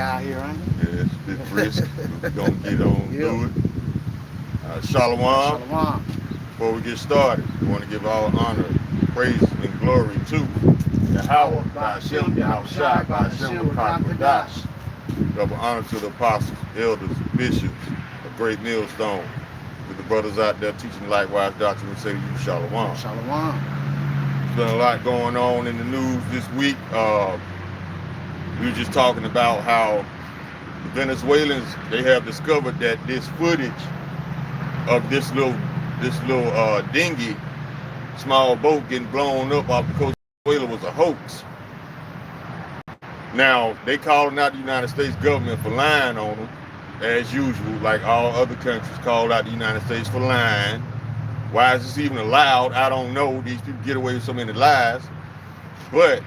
out here, ain't it? Yeah, it's a bit brisk. We're going to get on through it. Shalom. Shalom. Before we get started, we want to give all honor, praise, and glory to Yahweh, by Hashem, Yahushai, by Hashem, Wakadash. Double honor to the apostles, elders, bishops, a great millstone. To the brothers out there teaching likewise doctrine, we say to you, Shalom. Shalom. There's been a lot going on in the news this week. We were just talking about how the Venezuelans, they have discovered that this footage of this little dinghy, small boat getting blown up off the coast of Venezuela was a hoax. Now, they calling out the United States government for lying on them, as usual, like all other countries called out the United States for lying. Why is this even allowed? I don't know. These people get away with so many lies. But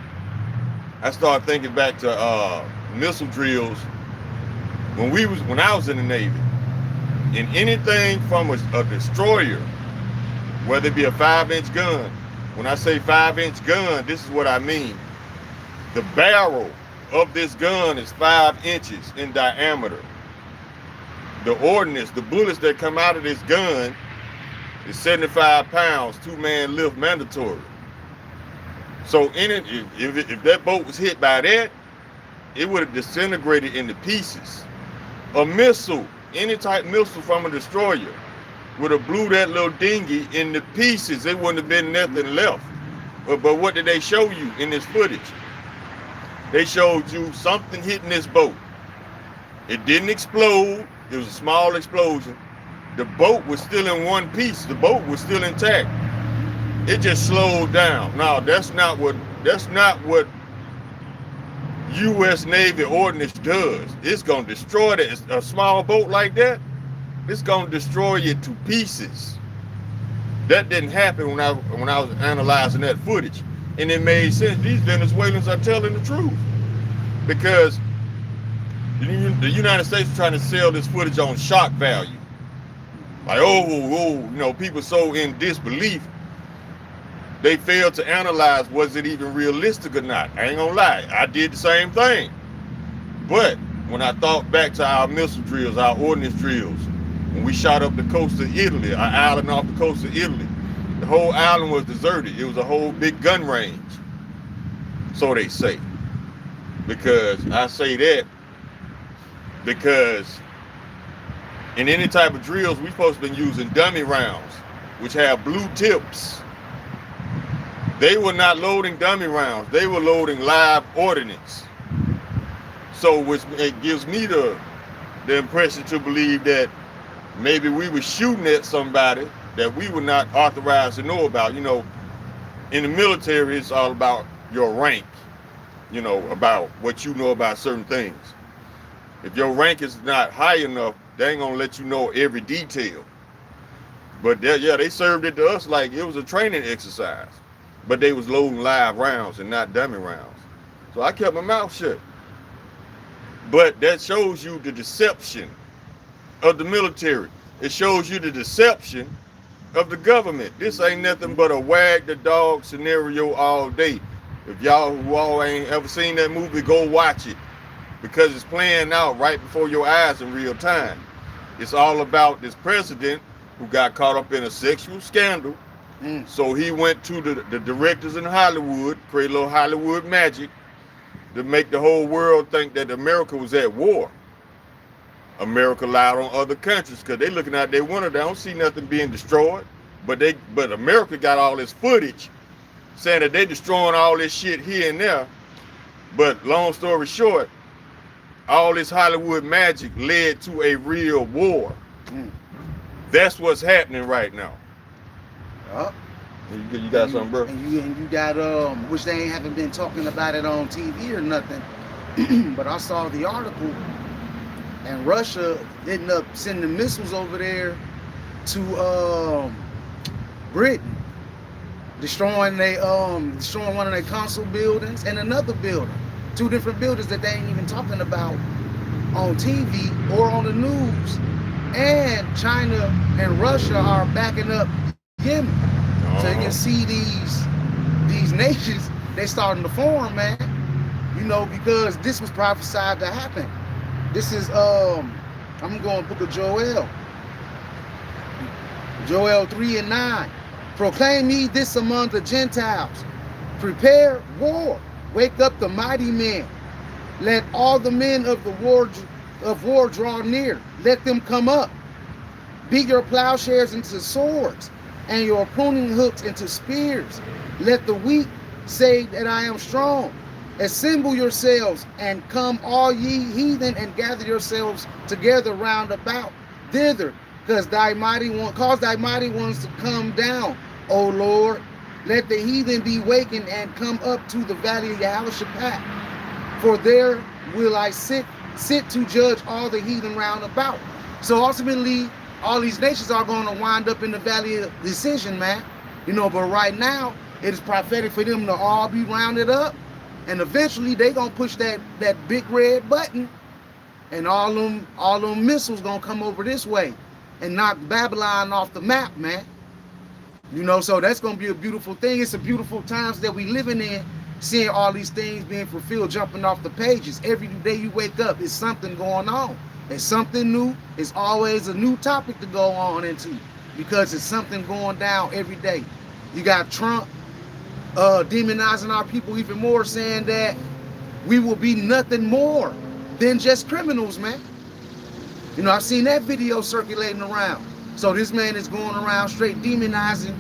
I started thinking back to missile drills when I was in the Navy. And anything from a destroyer, whether it be a 5-inch gun. When I say 5-inch gun, this is what I mean. The barrel of this gun is 5 inches in diameter. The ordnance, the bullets that come out of this gun is 75 pounds, 2-man lift mandatory. So if that boat was hit by that, it would have disintegrated into pieces. A missile, any type missile from a destroyer, would have blew that little dinghy into pieces. There wouldn't have been nothing left. But what did they show you in this footage? They showed you something hitting this boat. It didn't explode. It was a small explosion. The boat was still in one piece. The boat was still intact. It just slowed down. Now, that's not what U.S. Navy ordnance does. It's gonna destroy a small boat like that. It's gonna destroy it to pieces. That didn't happen when I was analyzing that footage, and it made sense. These Venezuelans are telling the truth, because the United States is trying to sell this footage on shock value. Like, people so in disbelief, they failed to analyze, was it even realistic or not? I ain't gonna lie, I did the same thing. But when I thought back to our missile drills, our ordnance drills, when we shot up the coast of Italy, an island off the coast of Italy, the whole island was deserted. It was a whole big gun range. So they say. Because I say that because in any type of drills, we're supposed to be using dummy rounds, which have blue tips. They were not loading dummy rounds. They were loading live ordnance. So it gives me the impression to believe that maybe we were shooting at somebody that we were not authorized to know about. In the military, it's all about your rank, about what you know about certain things. If your rank is not high enough, they ain't gonna let you know every detail. But they served it to us like it was a training exercise. But they was loading live rounds and not dummy rounds. So I kept my mouth shut. But that shows you the deception of the military. It shows you the deception of the government. This ain't nothing but a wag the dog scenario all day. If y'all who all ain't ever seen that movie, go watch it, because it's playing out right before your eyes in real time. It's all about this president who got caught up in a sexual scandal. So he went to the directors in Hollywood, create a little Hollywood magic to make the whole world think that America was at war. America lied on other countries because they looking out their window. They don't see nothing being destroyed. But America got all this footage saying that they destroying all this shit here and there. But long story short, all this Hollywood magic led to a real war. That's what's happening right now. You got something, bro? And you got which they haven't been talking about it on TV or nothing. But I saw the article, and Russia ended up sending missiles over there to Britain, destroying one of their consul buildings and another building. 2 different buildings that they ain't even talking about on TV or on the news. And China and Russia are backing up Yemen. So you can see these nations, they starting to form, man. Because this was prophesied to happen. This is I'm going Book of Joel. Joel 3:9. Proclaim ye this among the Gentiles. Prepare war. Wake up the mighty men. Let all the men of war draw near. Let them come up. Beat your plowshares into swords, and your pruning hooks into spears. Let the weak say that I am strong. Assemble yourselves, and come all ye heathen, and gather yourselves together round about thither, cause thy mighty ones to come down, O Lord. Let the heathen be wakened and come up to the valley of Yahushua. For there will I sit to judge all the heathen round about. So ultimately, all these nations are going to wind up in the valley of decision, man. You know, but right now, it is prophetic for them to all be rounded up. And eventually, they going to push that big red button. And all them missiles going to come over this way and knock Babylon off the map, man. You know, so that's going to be a beautiful thing. It's a beautiful times that we living in, seeing all these things being fulfilled, jumping off the pages. Every day you wake up, it's something going on. It's something new. It's always a new topic to go on into because it's something going down every day. You got Trump demonizing our people even more, saying that we will be nothing more than just criminals, man. You know, I've seen that video circulating around. So this man is going around straight demonizing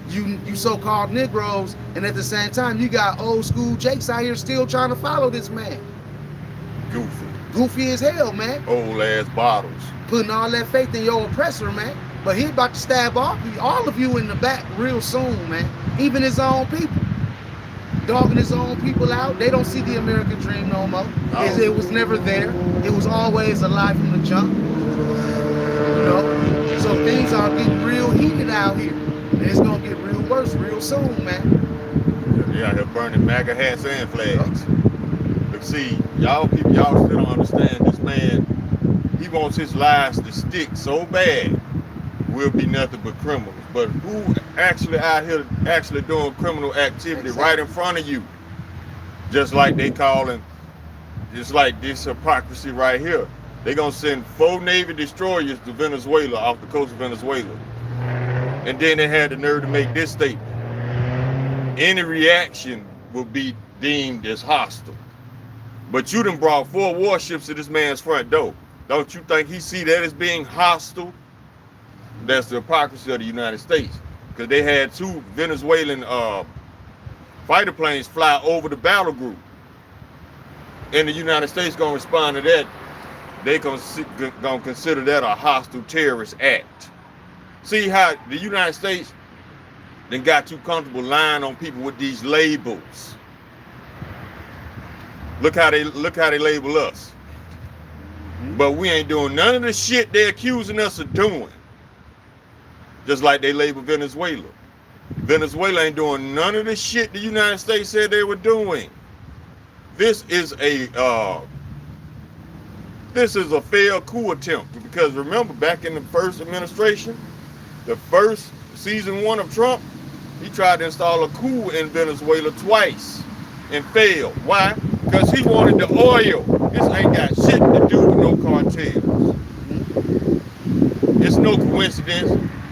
you so-called Negroes, and at the same time, you got old school Jakes out here still trying to follow this man. Goofy as hell, man. Old ass bottles. Putting all that faith in your oppressor, man. But he about to stab all of you in the back real soon, man. Even his own people. Dogging his own people out. They don't see the American dream no more. No. It was never there. It was always a lie from the jump. You know? So things are getting real heated out here. And it's going to get real worse real soon, man. Yeah, they're burning MAGA hats and flags. But see, y'all people, y'all still don't understand this man. He wants his lies to stick so bad. We'll be nothing but criminals. But who actually out here actually doing criminal activity right in front of you? Just like they calling, just like this hypocrisy right here. They're going to send 4 Navy destroyers to Venezuela, off the coast of Venezuela. And then they had the nerve to make this statement. Any reaction will be deemed as hostile. But you done brought 4 warships to this man's front door. Don't you think he see that as being hostile? That's the hypocrisy of the United States. Because they had 2 Venezuelan fighter planes fly over the battle group. And the United States gonna respond to that. They gonna consider that a hostile terrorist act. See how the United States then got too comfortable lying on people with these labels. Look how they label us. But we ain't doing none of the shit they're accusing us of doing. Just like they label Venezuela. Venezuela ain't doing none of the shit the United States said they were doing. This is a failed coup attempt. Because remember, back in the first administration, the first season 1 of Trump, he tried to install a coup in Venezuela twice and failed. Why? Because he wanted the oil. This ain't got shit to do with no cartels. It's no coincidence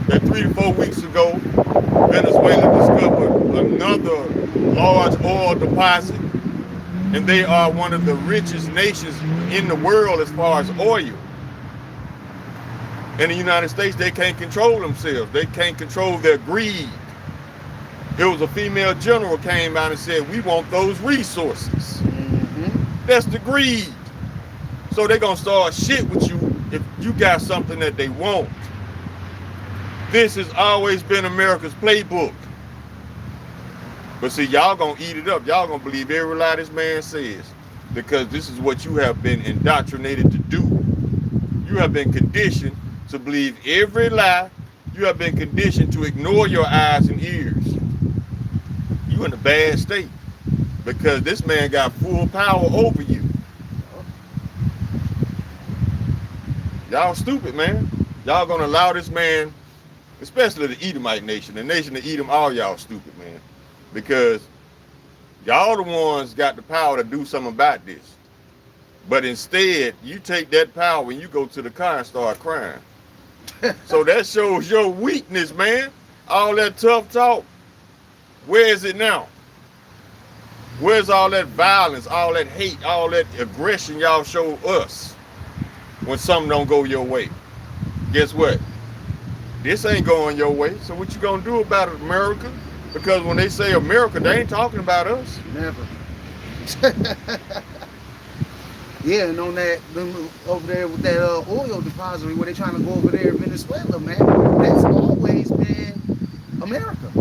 that 3 to 4 weeks ago, Venezuela discovered another large oil deposit, and they are one of the richest nations in the world as far as oil. In the United States, they can't control themselves. They can't control their greed. It was a female general came out and said, we want those resources. That's the greed. So they're going to start shit with you if you got something that they want. This has always been America's playbook. But see, y'all going to eat it up. Y'all going to believe every lie this man says. Because this is what you have been indoctrinated to do. You have been conditioned to believe every lie. You have been conditioned to ignore your eyes and ears. You in a bad state because this man got full power over you. Y'all stupid, man. Y'all gonna allow this man, especially the Edomite nation, the nation of Edom, all y'all stupid, man. Because y'all the ones got the power to do something about this. But instead, you take that power and you go to the car and start crying. So that shows your weakness, man. All that tough talk. Where is it now? Where's all that violence, all that hate, all that aggression y'all show us when something don't go your way? Guess what? This ain't going your way. So what you gonna do about it, America? Because when they say America, they ain't talking about us. Never. Yeah, and on that, over there with that oil depository where they trying to go over there in Venezuela, man, that's always been America.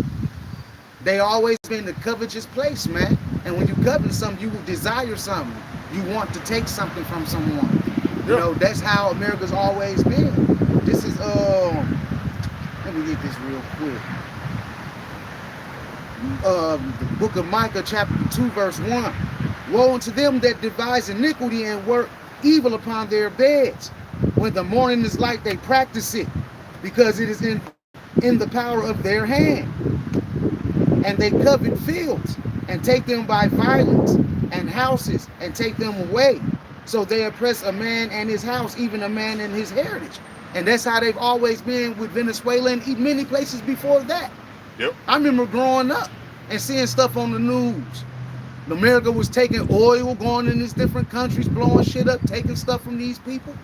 They always been the covetous place, man. And when you covet something, you desire something. You want to take something from someone. You know, that's how America's always been. This is, let me get this real quick. The book of Micah, chapter 2, verse 1. Woe unto them that devise iniquity and work evil upon their beds. When the morning is light, they practice it, because it is in the power of their hand. And they covet fields, and take them by violence, and houses, and take them away. So they oppress a man and his house, even a man and his heritage. And that's how they've always been with Venezuela and many places before that. Yep. I remember growing up and seeing stuff on the news. America was taking oil, going in these different countries, blowing shit up, taking stuff from these people,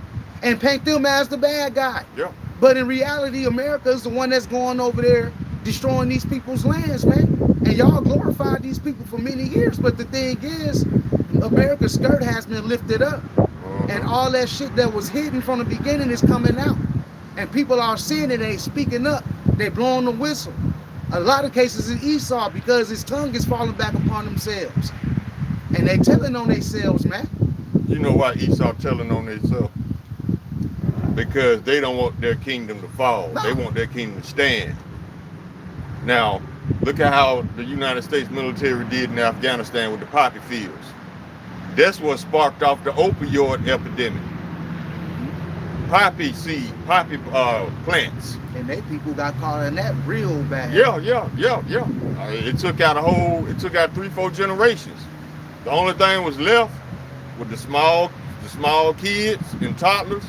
and paint them as the bad guy. Yeah. But in reality, America is the one that's going over there destroying these people's lands, man. And y'all glorified these people for many years. But the thing is, America's skirt has been lifted up. And all that shit that was hidden from the beginning is coming out. And people are seeing it, they speaking up, they blowing the whistle. A lot of cases in Esau, because his tongue is falling back upon themselves. And they telling on themselves, man. You know why Esau telling on themselves? Because they don't want their kingdom to fall. No. They want their kingdom to stand. Now, look at how the United States military did in Afghanistan with the poppy fields. That's what sparked off the opioid epidemic. Poppy seed, poppy plants. And they people got caught in that real bad. Yeah. It took out 3-4 generations. The only thing was left with the small kids and toddlers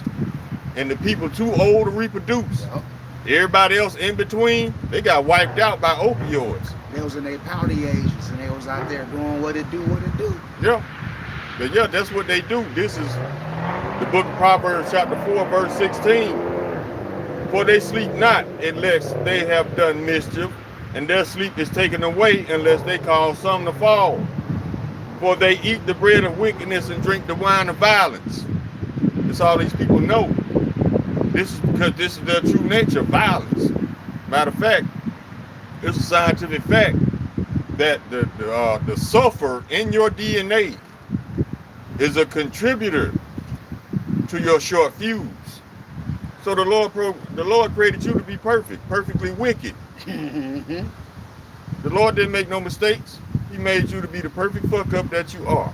and the people too old to reproduce. Yep. Everybody else in between, they got wiped out by opioids. They was in their pouty ages and they was out there doing what it do. Yeah. But yeah, that's what they do. This is the book of Proverbs chapter 4, verse 16. For they sleep not unless they have done mischief, and their sleep is taken away unless they cause some to fall. For they eat the bread of wickedness and drink the wine of violence. That's all these people know. This is because this is their true nature, violence. Matter of fact, it's a scientific fact that the sulfur in your DNA is a contributor to your short fuse. So the Lord created you to be perfect, perfectly wicked. The Lord didn't make no mistakes. He made you to be the perfect fuck up that you are.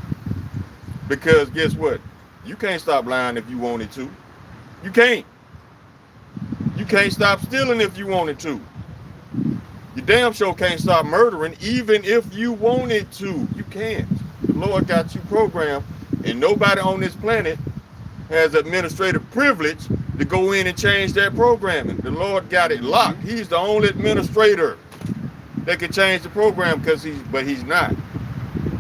Because guess what? You can't stop lying if you wanted to. You can't. You can't stop stealing if you wanted to. You damn sure can't stop murdering even if you wanted to. You can't. The Lord got you programmed, and nobody on this planet has administrative privilege to go in and change that programming. The Lord got it locked. He's the only administrator that can change the program, but he's not.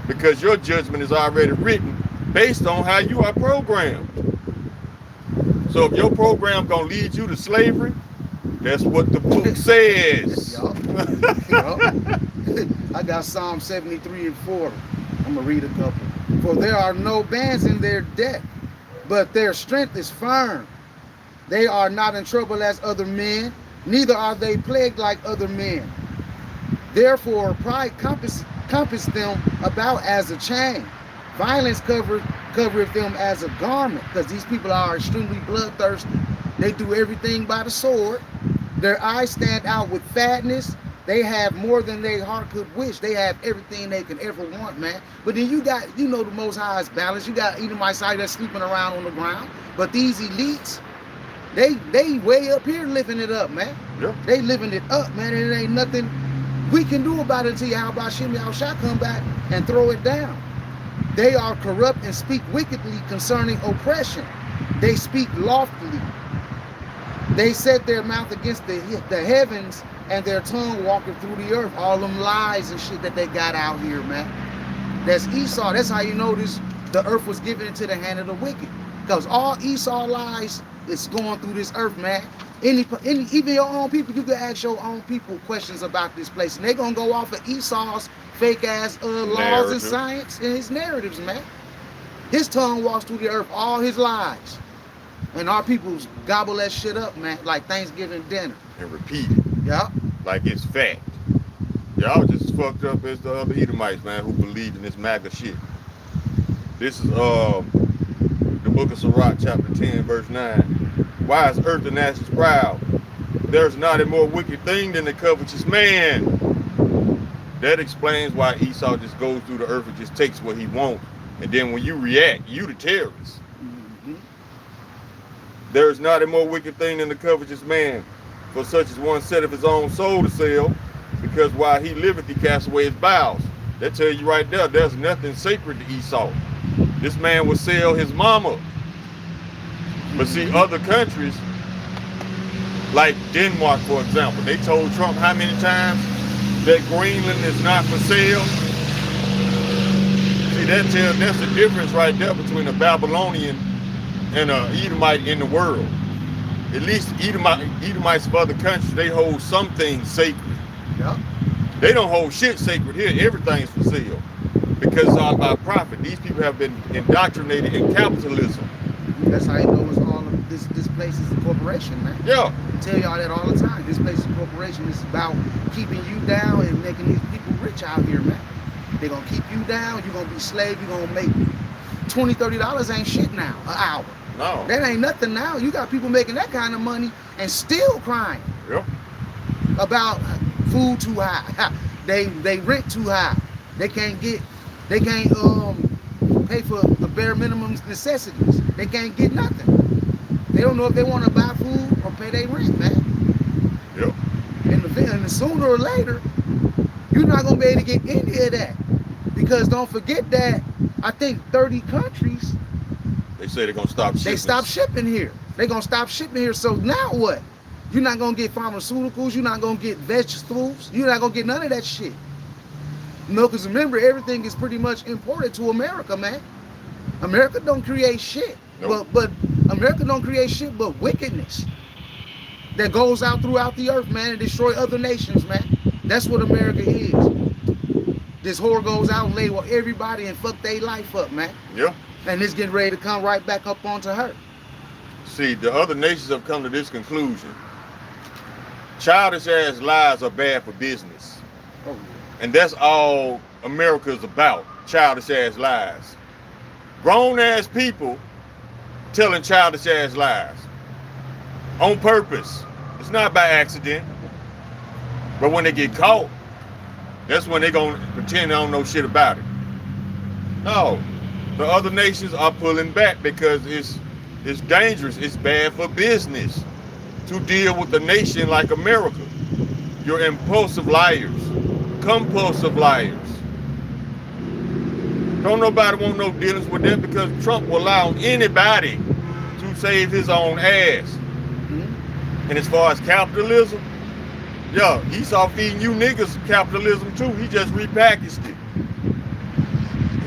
Because your judgment is already written based on how you are programmed. So if your program gonna lead you to slavery, that's what the book says. I got Psalm 73 and 40. I'm gonna read a couple. For there are no bands in their debt, but their strength is firm. They are not in trouble as other men, neither are they plagued like other men. Therefore pride compasseth them about as a chain. Violence covereth them as a garment, because these people are extremely bloodthirsty. They do everything by the sword. Their eyes stand out with fatness. They have more than their heart could wish. They have everything they can ever want, man. But then you got, the Most High's balance. You got Edomites out there sleeping around on the ground. But these elites, they way up here living it up, man. Yeah. They living it up, man. And it ain't nothing we can do about it until Yahweh Shem Yahushua come back and throw it down. They are corrupt and speak wickedly concerning oppression. They speak loftily. They set their mouth against the heavens, and their tongue walking through the earth. All them lies and shit that they got out here, man. That's Esau. That's how you notice the earth was given into the hand of the wicked. Because all Esau lies is going through this earth, man. Even your own people, you can ask your own people questions about this place, and they're gonna go off of Esau's fake ass laws and science and his narratives, man. His tongue walks through the earth, all his lies, and our people gobble that shit up, man, like Thanksgiving dinner and repeat it. Yeah, like it's fact. Y'all just as fucked up as the other Edomites, man, who believed in this MAGA shit. This is the book of CHAAZAQ, chapter 10, verse 9. Why is earth and ashes proud? There's not a more wicked thing than the covetous man. That explains why Esau just goes through the earth and just takes what he wants. And then when you react, you the terrorist. There's not a more wicked thing than the covetous man. For such as one setteth his own soul to sell, because while he liveth, he casts away his bowels. That tell you right there, there's nothing sacred to Esau. This man would sell his mama. But see, other countries, like Denmark, for example, they told Trump how many times that Greenland is not for sale. See, that's the difference right there between a Babylonian and an Edomite in the world. At least Edomites of other countries, they hold some things sacred. Yeah. They don't hold shit sacred here. Everything's for sale because it's all about profit. These people have been indoctrinated in capitalism. That's how you know it's all of this place is a corporation, man. Yeah. I tell y'all that all the time. This place is a corporation. It's about keeping you down and making these people rich out here, man. They're gonna keep you down, you're gonna be slave, you're gonna make $20, $30 ain't shit now, an hour. No. That ain't nothing now. You got people making that kind of money and still crying. Yep. About food too high. They rent too high. They can't pay for the bare minimum necessities. They can't get nothing. They don't know if they want to buy food or pay their rent, man. Yep. And sooner or later, you're not gonna be able to get any of that. Because don't forget that I think 30 countries, they say they're gonna stop shipping. They stop shipping here. They're gonna stop shipping here. So now what? You're not gonna get pharmaceuticals, you're not gonna get vegetables, you're not gonna get none of that shit. No, because remember, everything is pretty much imported to America, man. America don't create shit. Nope. But America don't create shit but wickedness that goes out throughout the earth, man, and destroy other nations, man. That's what America is. This whore goes out and lay with everybody and fuck their life up, man. Yeah. And it's getting ready to come right back up onto her. See, the other nations have come to this conclusion. Childish ass lies are bad for business. Oh, yeah. And that's all America is about, childish ass lies. Grown ass people telling childish ass lies on purpose. It's not by accident. But when they get caught, that's when they gonna pretend they don't know shit about it. No, the other nations are pulling back because it's dangerous. It's bad for business to deal with a nation like America. You're impulsive liars. Compulsive liars. Don't nobody want no dealings with them because Trump will allow anybody to save his own ass. And as far as capitalism, yeah, Esau feeding you niggas capitalism too. He just repackaged it.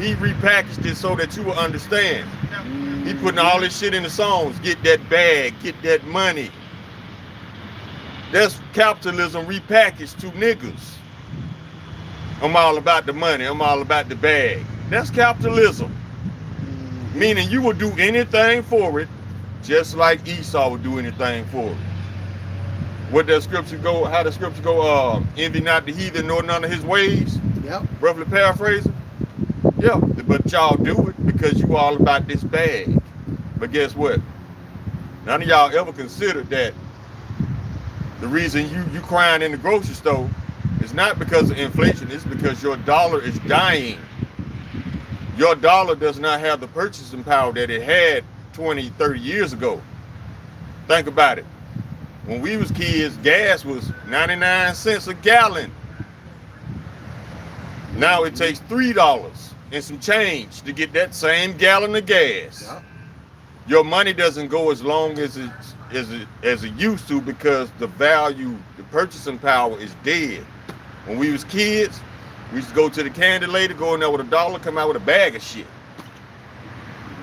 He repackaged it so that you will understand. He putting all this shit in the songs. Get that bag, get that money. That's capitalism repackaged to niggas. I'm all about the money. I'm all about the bag. That's capitalism. Meaning you will do anything for it, just like Esau would do anything for it. What does scripture go? How does scripture go? Envy not the heathen, nor none of his ways. Yep. Roughly paraphrasing. Yeah, but y'all do it because you all about this bag. But guess what? None of y'all ever considered that the reason you crying in the grocery store is not because of inflation. It's because your dollar is dying. Your dollar does not have the purchasing power that it had 20, 30 years ago. Think about it. When we was kids, gas was 99 cents a gallon. Now it takes $3. and some change to get that same gallon of gas. Yeah. Your money doesn't go as long as it used to, because the value, the purchasing power is dead. When we was kids, we used to go to the candy lady, go in there with $1, come out with a bag of shit.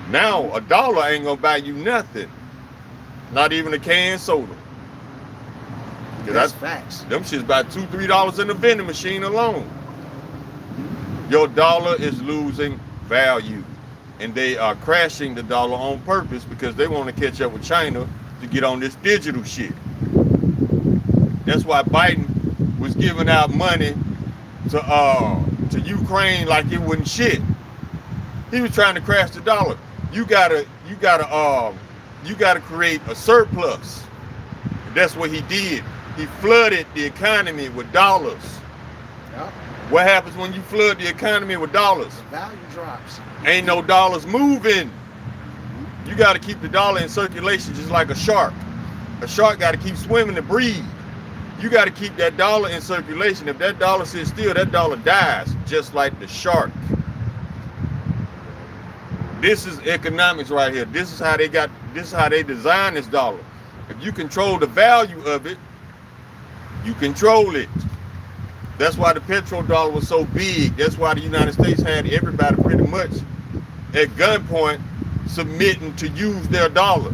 Now $1 ain't gonna buy you nothing, not even a canned soda. That's facts. Them shit's about $2, $3 in the vending machine alone. Your dollar is losing value, and they are crashing the dollar on purpose because they want to catch up with China to get on this digital shit. That's why Biden was giving out money to Ukraine like it wasn't shit. He was trying to crash the dollar. You gotta create a surplus. That's what he did. He flooded the economy with dollars. Yep. What happens when you flood the economy with dollars? The value drops. Ain't no dollars moving. You got to keep the dollar in circulation just like a shark. A shark got to keep swimming to breathe. You got to keep that dollar in circulation. If that dollar sits still, that dollar dies, just like the shark. This is economics right here. This is how they designed this dollar. If you control the value of it, you control it. That's why the petrodollar was so big. That's why the United States had everybody pretty much at gunpoint submitting to use their dollar.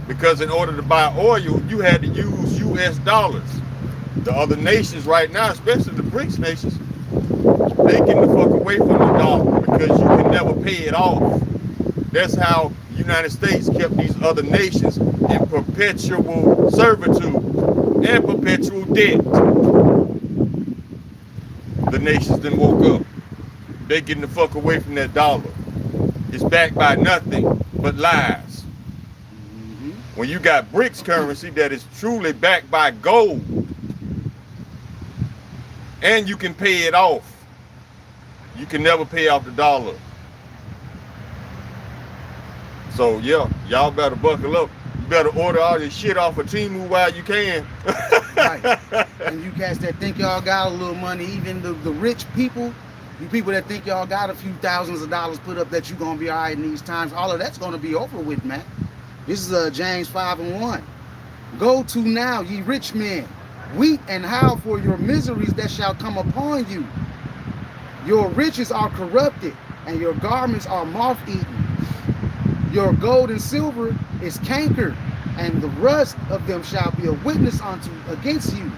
Because in order to buy oil, you had to use US dollars. The other nations right now, especially the BRICS nations, they getting the fuck away from the dollar because you can never pay it off. That's how the United States kept these other nations in perpetual servitude and perpetual debt. The nations then woke up. They getting the fuck away from that dollar. It's backed by nothing but lies. When you got BRICS currency that is truly backed by gold, and you can pay it off, you can never pay off the dollar. So yeah, y'all better buckle up. You better order all this shit off of Temu while you can. Right. And you guys that think y'all got a little money, even the rich people, you people that think y'all got a few thousands of dollars put up that you're gonna be all right in these times, all of that's gonna be over with, man. This is James 5:1. Go to now, ye rich men, weep and howl for your miseries that shall come upon you. Your riches are corrupted, and your garments are moth-eaten. Your gold and silver is cankered, and the rust of them shall be a witness against you,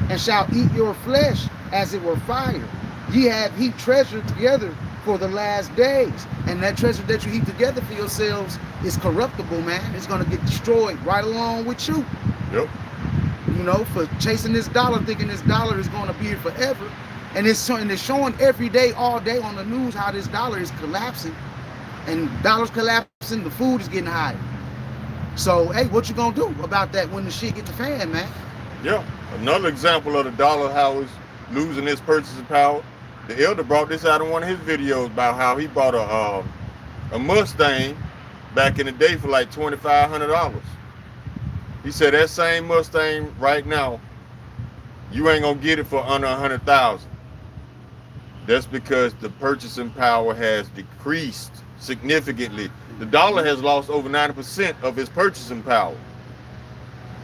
and shall eat your flesh as it were fire. Ye have heaped treasure together for the last days, and that treasure that you heap together for yourselves is corruptible, man. It's going to get destroyed right along with you. Yep. You know, for chasing this dollar, thinking this dollar is going to be here forever. And it's showing every day, all day on the news how this dollar is collapsing. And dollars collapsing, the food is getting higher. So, hey, what you gonna do about that when the shit get the fan, man? Yeah. Another example of the dollar, how it's losing its purchasing power. The elder brought this out in one of his videos about how he bought a Mustang back in the day for like $2,500. He said that same Mustang right now, you ain't gonna get it for under $100,000. That's because the purchasing power has decreased significantly. The dollar has lost over 90% of its purchasing power.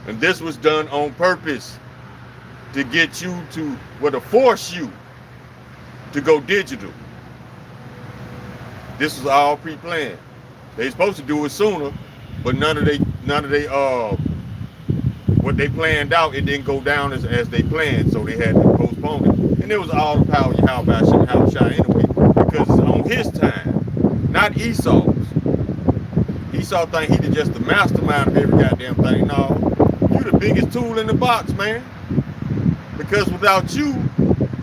And this was done on purpose to get you to force you to go digital. This was all pre-planned. They supposed to do it sooner, but none of they what they planned out, it didn't go down as they planned, so they had to postpone it. And it was all the power of Yahweh anyway, because it's on his time, not Esau's. Esau think he just the mastermind of every goddamn thing. No, you the biggest tool in the box, man. Because without you,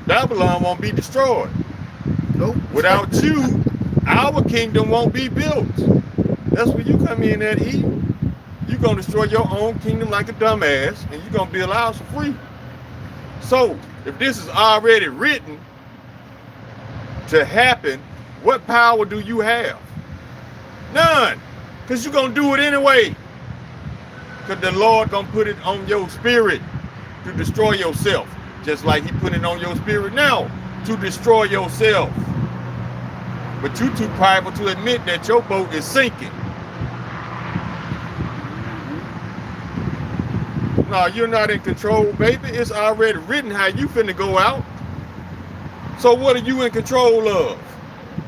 Babylon won't be destroyed. Nope. Without you, our kingdom won't be built. That's where you come in at, Eve. You're going to destroy your own kingdom like a dumbass, and you're going to build ours for free. So, if this is already written to happen, what power do you have? None. Because you're going to do it anyway. Because the Lord going to put it on your spirit to destroy yourself. Just like he put it on your spirit now to destroy yourself. But you too prideful to admit that your boat is sinking. No, you're not in control, baby. It's already written how you finna go out. So what are you in control of?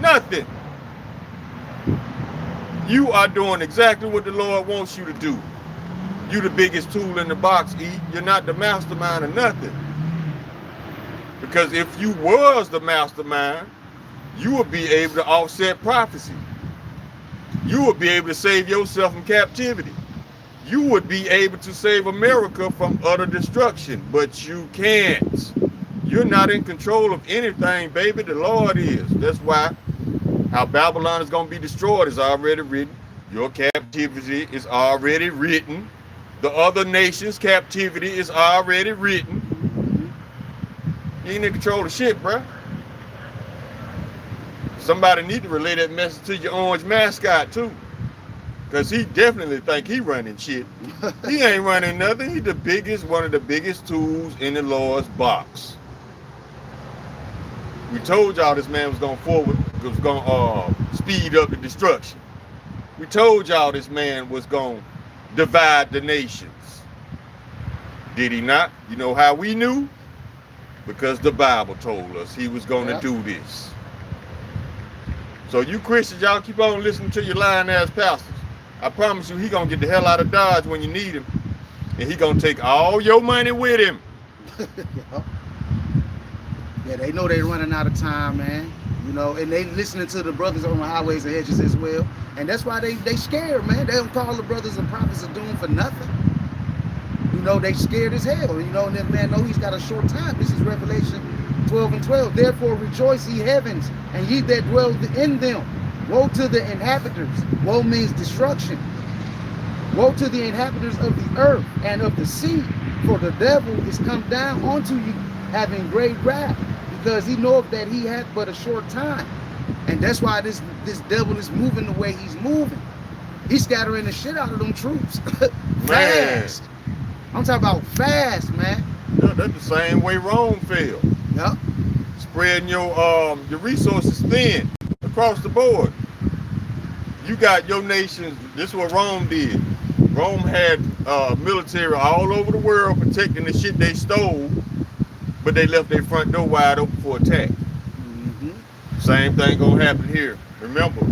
Nothing. You are doing exactly what the Lord wants you to do. You the biggest tool in the box, E. You're not the mastermind of nothing. Because if you was the mastermind, you would be able to offset prophecy. You would be able to save yourself from captivity. You would be able to save America from utter destruction, but you can't. You're not in control of anything, baby. The Lord is. That's why how Babylon is going to be destroyed is already written. Your captivity is already written. The other nations' captivity is already written. You ain't in control of shit, bruh. Somebody need to relay that message to your orange mascot, too. Because he definitely think he running shit. He ain't running nothing. He the biggest, one of the biggest tools in the Lord's box. We told y'all this man was going forward, was going to speed up the destruction. We told y'all this man was going to divide the nations. Did he not? You know how we knew? Because the Bible told us he was going to do this. So you Christians, y'all keep on listening to your lying ass pastors. I promise you, he going to get the hell out of Dodge when you need him. And he going to take all your money with him. Yeah, they know they're running out of time, man. You know, and they listening to the brothers on the highways and hedges as well. And that's why they scared, man. They don't call the brothers and prophets of doom for nothing. You know, they scared as hell. You know, and that man know he's got a short time. This is Revelation 12:12. Therefore rejoice, ye heavens, and ye that dwell in them. Woe to the inhabitants. Woe means destruction. Woe to the inhabitants of the earth and of the sea. For the devil is come down unto you, having great wrath, because he knoweth that he hath but a short time. And that's why this devil is moving the way he's moving. He's scattering the shit out of them troops. Fast. I'm talking about fast, man. Yeah, that's the same way Rome fell. Yep. Spreading your resources thin across the board. You got your nations. This is what Rome did. Rome had military all over the world protecting the shit they stole, but they left their front door wide open for attack. Same thing gonna happen here. Remember,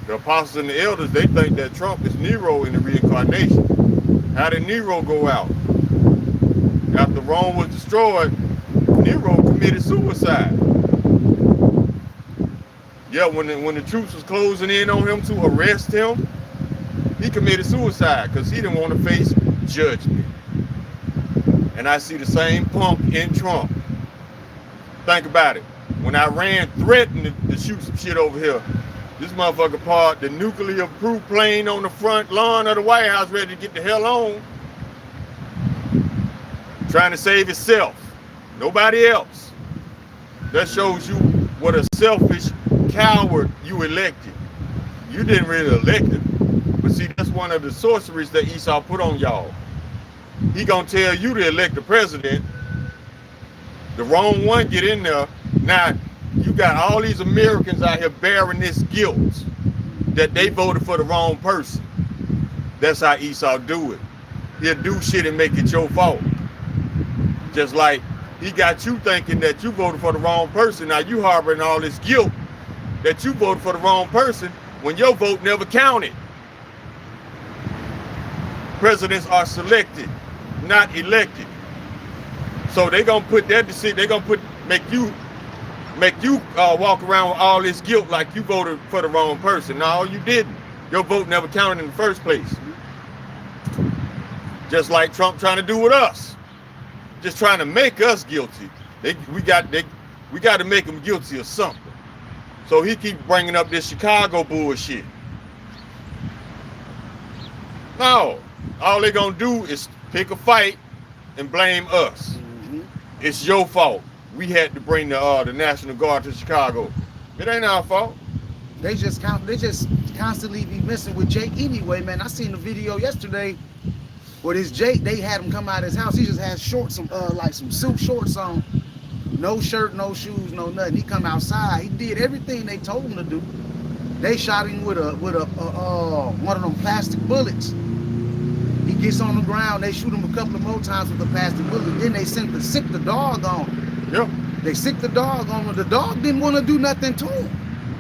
the apostles and the elders, they think that Trump is Nero in the reincarnation. How did Nero go out? After Rome was destroyed, Nero committed suicide. Yeah, when the troops was closing in on him to arrest him, he committed suicide because he didn't want to face judgment. And I see the same pump in Trump. Think about it. When Iran threatened to shoot some shit over here, this motherfucker parked the nuclear-proof plane on the front lawn of the White House ready to get the hell on. Trying to save himself. Nobody else. That shows you what a selfish coward you elected. You didn't really elect him. But see, that's one of the sorceries that Esau put on y'all. He gonna tell you to elect the president. The wrong one get in there. Now, you got all these Americans out here bearing this guilt that they voted for the wrong person. That's how Esau do it. He'll do shit and make it your fault. Just like he got you thinking that you voted for the wrong person. Now you harboring all this guilt that you voted for the wrong person when your vote never counted. Presidents are selected, not elected. So they gonna put that decision. They gonna make you walk around with all this guilt like you voted for the wrong person. No, you didn't. Your vote never counted in the first place. Just like Trump trying to do with us, just trying to make us guilty. We got to make him guilty of something. So he keep bringing up this Chicago bullshit. No, all they gonna do is pick a fight and blame us. It's your fault. We had to bring the National Guard to Chicago. It ain't our fault. They just constantly be messing with Jake anyway, man. I seen the video yesterday where this Jake, they had him come out of his house. He just had shorts, like some suit shorts on, No shirt, no shoes, no nothing. He come outside. He did everything they told him to do. They shot him with a one of them plastic bullets. He gets on the ground. They shoot him a couple of more times with a plastic bullet. Then they sent to sick the dog on him. Yep. They sick the dog on him. The dog didn't want to do nothing to him.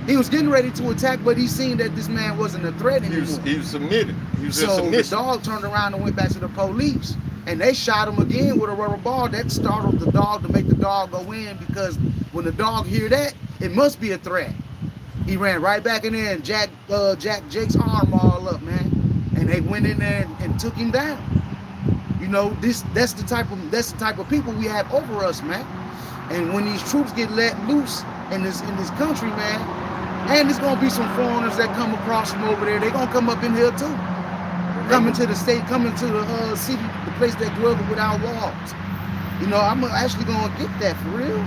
He was getting ready to attack, but he seen that this man wasn't a threat anymore. He was submitted. He was in So the submission. dog turned around and went back to the police. And they shot him again with a rubber ball. That startled the dog to make the dog go in, because when the dog hear that, it must be a threat. He ran right back in there and jacked Jake's arm all up, man. And they went in there and took him down. You know, that's the type of people we have over us, man. And when these troops get let loose in this country, man, and there's gonna be some foreigners that come across from over there. They're gonna come up in here too. Coming to the state, coming to the city, the place that dwells without walls. You know, I'm actually gonna get that for real.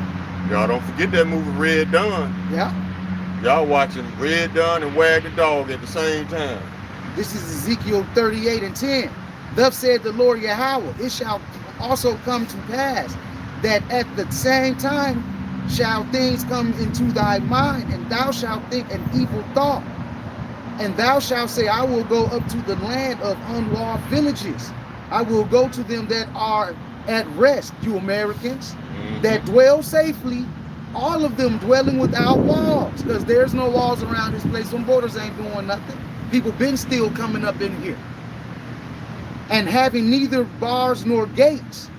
Y'all don't forget that movie Red Dawn. Yeah. Y'all watching Red Dawn and Wag the Dog at the same time. This is Ezekiel 38:10. Thus said the Lord Yahweh, it shall also come to pass that at the same time shall things come into thy mind, and thou shalt think an evil thought. And thou shalt say, I will go up to the land of unwalled villages. I will go to them that are at rest, you Americans, that dwell safely, all of them dwelling without walls, because there's no walls around this place. Some borders ain't doing nothing. People been still coming up in here. And having neither bars nor gates,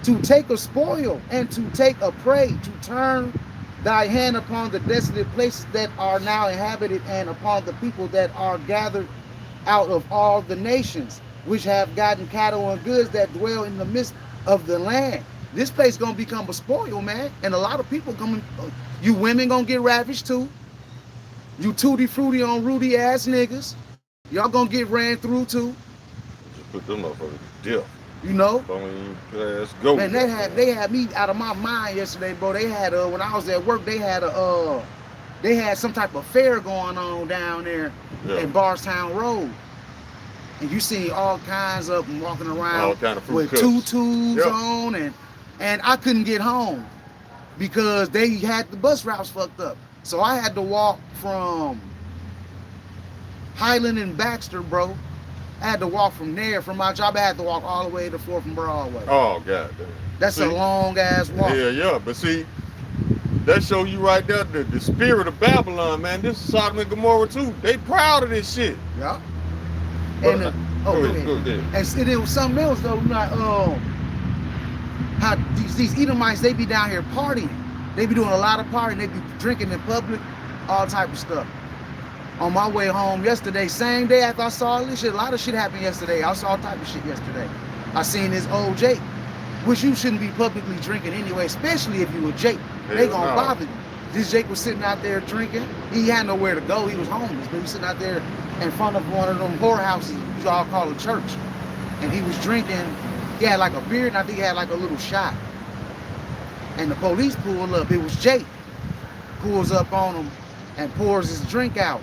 to take a spoil and to take a prey, to turn thy hand upon the desolate places that are now inhabited, and upon the people that are gathered out of all the nations, which have gotten cattle and goods, that dwell in the midst of the land. This place gonna become a spoil, man. And a lot of people coming, you women gonna get ravished too. You tutti fruity on Rudy ass niggas, y'all gonna get ran through too. Just put them up for the deal. You know? Let's go. Man, they had me out of my mind yesterday, bro. They had when I was at work, they had some type of fair going on down there in Barstown Road. And you see all kinds of them walking around all kind of fruit with cups. tutus on, and I couldn't get home because they had the bus routes fucked up. So I had to walk from Highland and Baxter, bro. I had to walk from there, from my job. I had to walk all the way to 4th and Broadway. Oh, God damn. That's a long ass walk. Yeah. But see, that show you right there, the spirit of Babylon, man. This is Sodom and Gomorrah too. They proud of this shit. Yeah. But, And go ahead. And it was something else though. Like how these Edomites, they be down here partying. They be doing a lot of partying. They be drinking in public, all type of stuff. On my way home yesterday, same day after I saw this shit, a lot of shit happened yesterday. I saw all type of shit yesterday. I seen this old Jake, which you shouldn't be publicly drinking anyway, especially if you were Jake. They gonna bother you. This Jake was sitting out there drinking. He had nowhere to go. He was homeless, but he was sitting out there in front of one of them whorehouses you all call a church. And he was drinking. He had like a beer, and I think he had like a little shot. And the police pulled up. It was Jake. Pulls up on him and pours his drink out.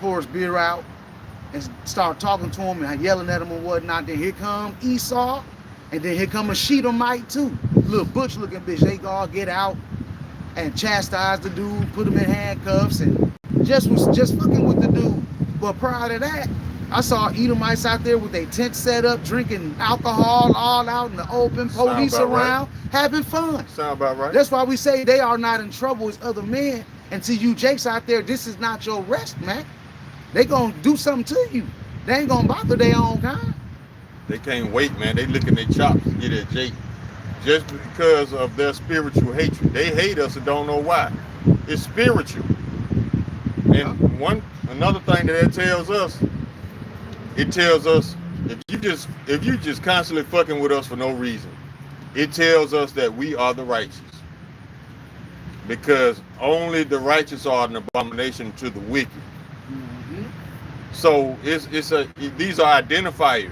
Pours beer out and start talking to him and yelling at him and whatnot. Then here come Esau, and then here come a Sheedomite too. Little butch looking bitch. They all get out and chastise the dude, put him in handcuffs, and was just fucking with the dude. But prior to that, I saw Edomites out there with their tent set up, drinking alcohol all out in the open, police around, having fun. Sound about right. That's why we say they are not in trouble as other men. And to you Jakes out there, this is not your rest, man. They gonna do something to you. They ain't gonna bother their own kind. They can't wait, man. They licking their chops to get at Jake. Just because of their spiritual hatred. They hate us and don't know why. It's spiritual. And another thing that it tells us if you just constantly fucking with us for no reason, it tells us that we are the righteous. Because only the righteous are an abomination to the wicked. So these are identifiers.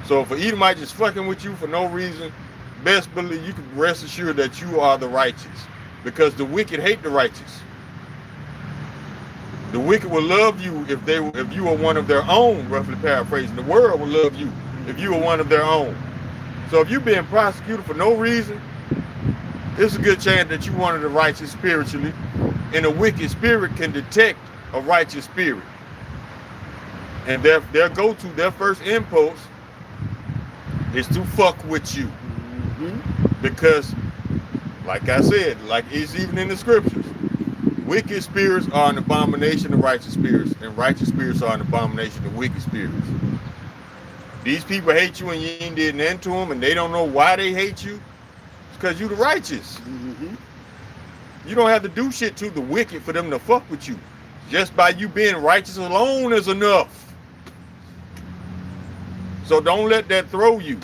So if an Edomite just fucking with you for no reason, best believe you can rest assured that you are the righteous, because the wicked hate the righteous. The wicked will love you if you are one of their own, roughly paraphrasing. The world will love you if you are one of their own. So if you're being prosecuted for no reason, There's a good chance that you one of the righteous spiritually, and a wicked spirit can detect a righteous spirit. And their first impulse is to fuck with you. Because, like I said, like it's even in the scriptures, wicked spirits are an abomination to righteous spirits, and righteous spirits are an abomination to wicked spirits. These people hate you and you ain't did nothing to them, and they don't know why they hate you. It's because you the righteous. You don't have to do shit to the wicked for them to fuck with you. Just by you being righteous alone is enough. So don't let that throw you.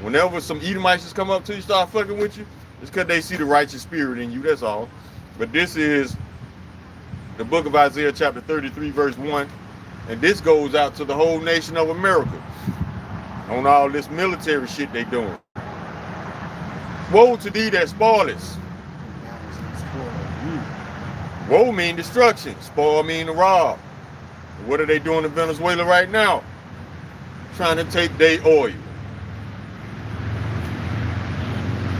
Whenever some Edomites come up to you, start fucking with you, it's because they see the righteous spirit in you, that's all. But this is the book of Isaiah chapter 33 verse 1. And this goes out to the whole nation of America on all this military shit they doing. Woe to thee that spoilest. Woe mean destruction. Spoil mean to rob. What are they doing in Venezuela right now? Trying to take their oil.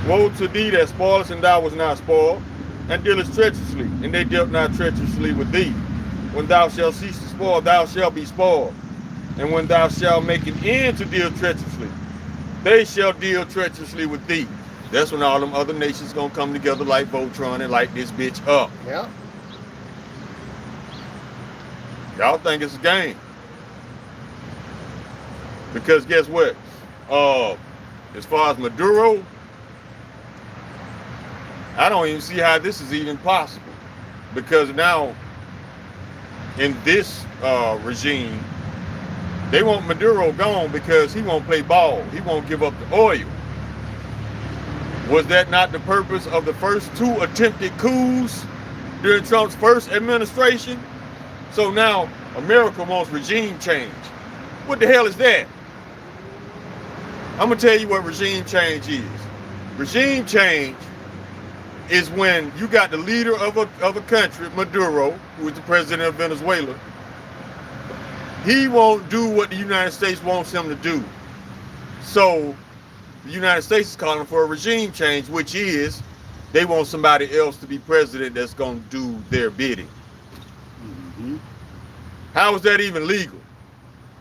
Woe to thee that spoilest, and thou was not spoiled, and dealest treacherously, and they dealt not treacherously with thee. When thou shalt cease to spoil, thou shalt be spoiled. And when thou shalt make an end to deal treacherously, they shall deal treacherously with thee. That's when all them other nations gonna come together like Voltron and light this bitch up. Yeah. Y'all think it's a game. Because guess what? As far as Maduro, I don't even see how this is even possible. Because now, in this regime, they want Maduro gone because he won't play ball. He won't give up the oil. Was that not the purpose of the first 2 attempted coups during Trump's first administration? So now America wants regime change. What the hell is that? I'm gonna tell you what regime change is. Regime change is when you got the leader of a country, Maduro, who is the president of Venezuela. He won't do what the United States wants him to do. So the United States is calling for a regime change, which is they want somebody else to be president that's gonna do their bidding. How is that even legal?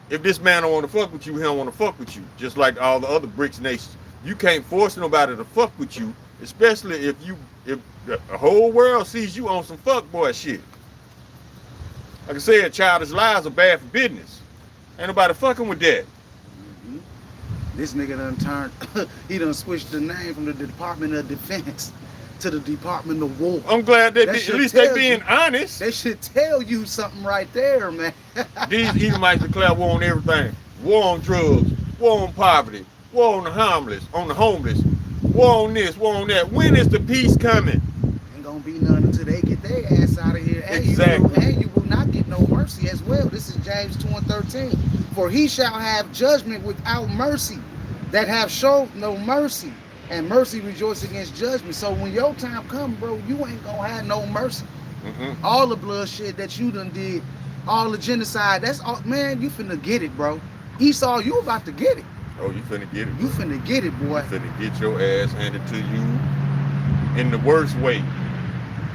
If this man don't want to fuck with you, he don't want to fuck with you. Just like all the other BRICS nations. You can't force nobody to fuck with you, especially if the whole world sees you on some fuckboy shit. Like I said, childish lies are bad for business. Ain't nobody fucking with that. This nigga done turned, he done switched the name from the Department of Defense to the Department of War. I'm glad at least they being honest. They should tell you something right there, man. These Edomites declare war on everything. War on drugs, war on poverty, war on the homeless, war on this, war on that. When is the peace coming? Ain't gonna be none until they get their ass out of here. And Exactly. you will not get no mercy as well. This is James 2:13. For he shall have judgment without mercy, that have showed no mercy. And mercy rejoice against judgment. So when your time come, bro, you ain't gonna have no mercy. All the bloodshed that you done did, all the genocide, that's all, man, you finna get it, bro. Esau, you about to get it. Oh, you finna get it. You finna get it, boy. You finna get your ass handed to you in the worst way.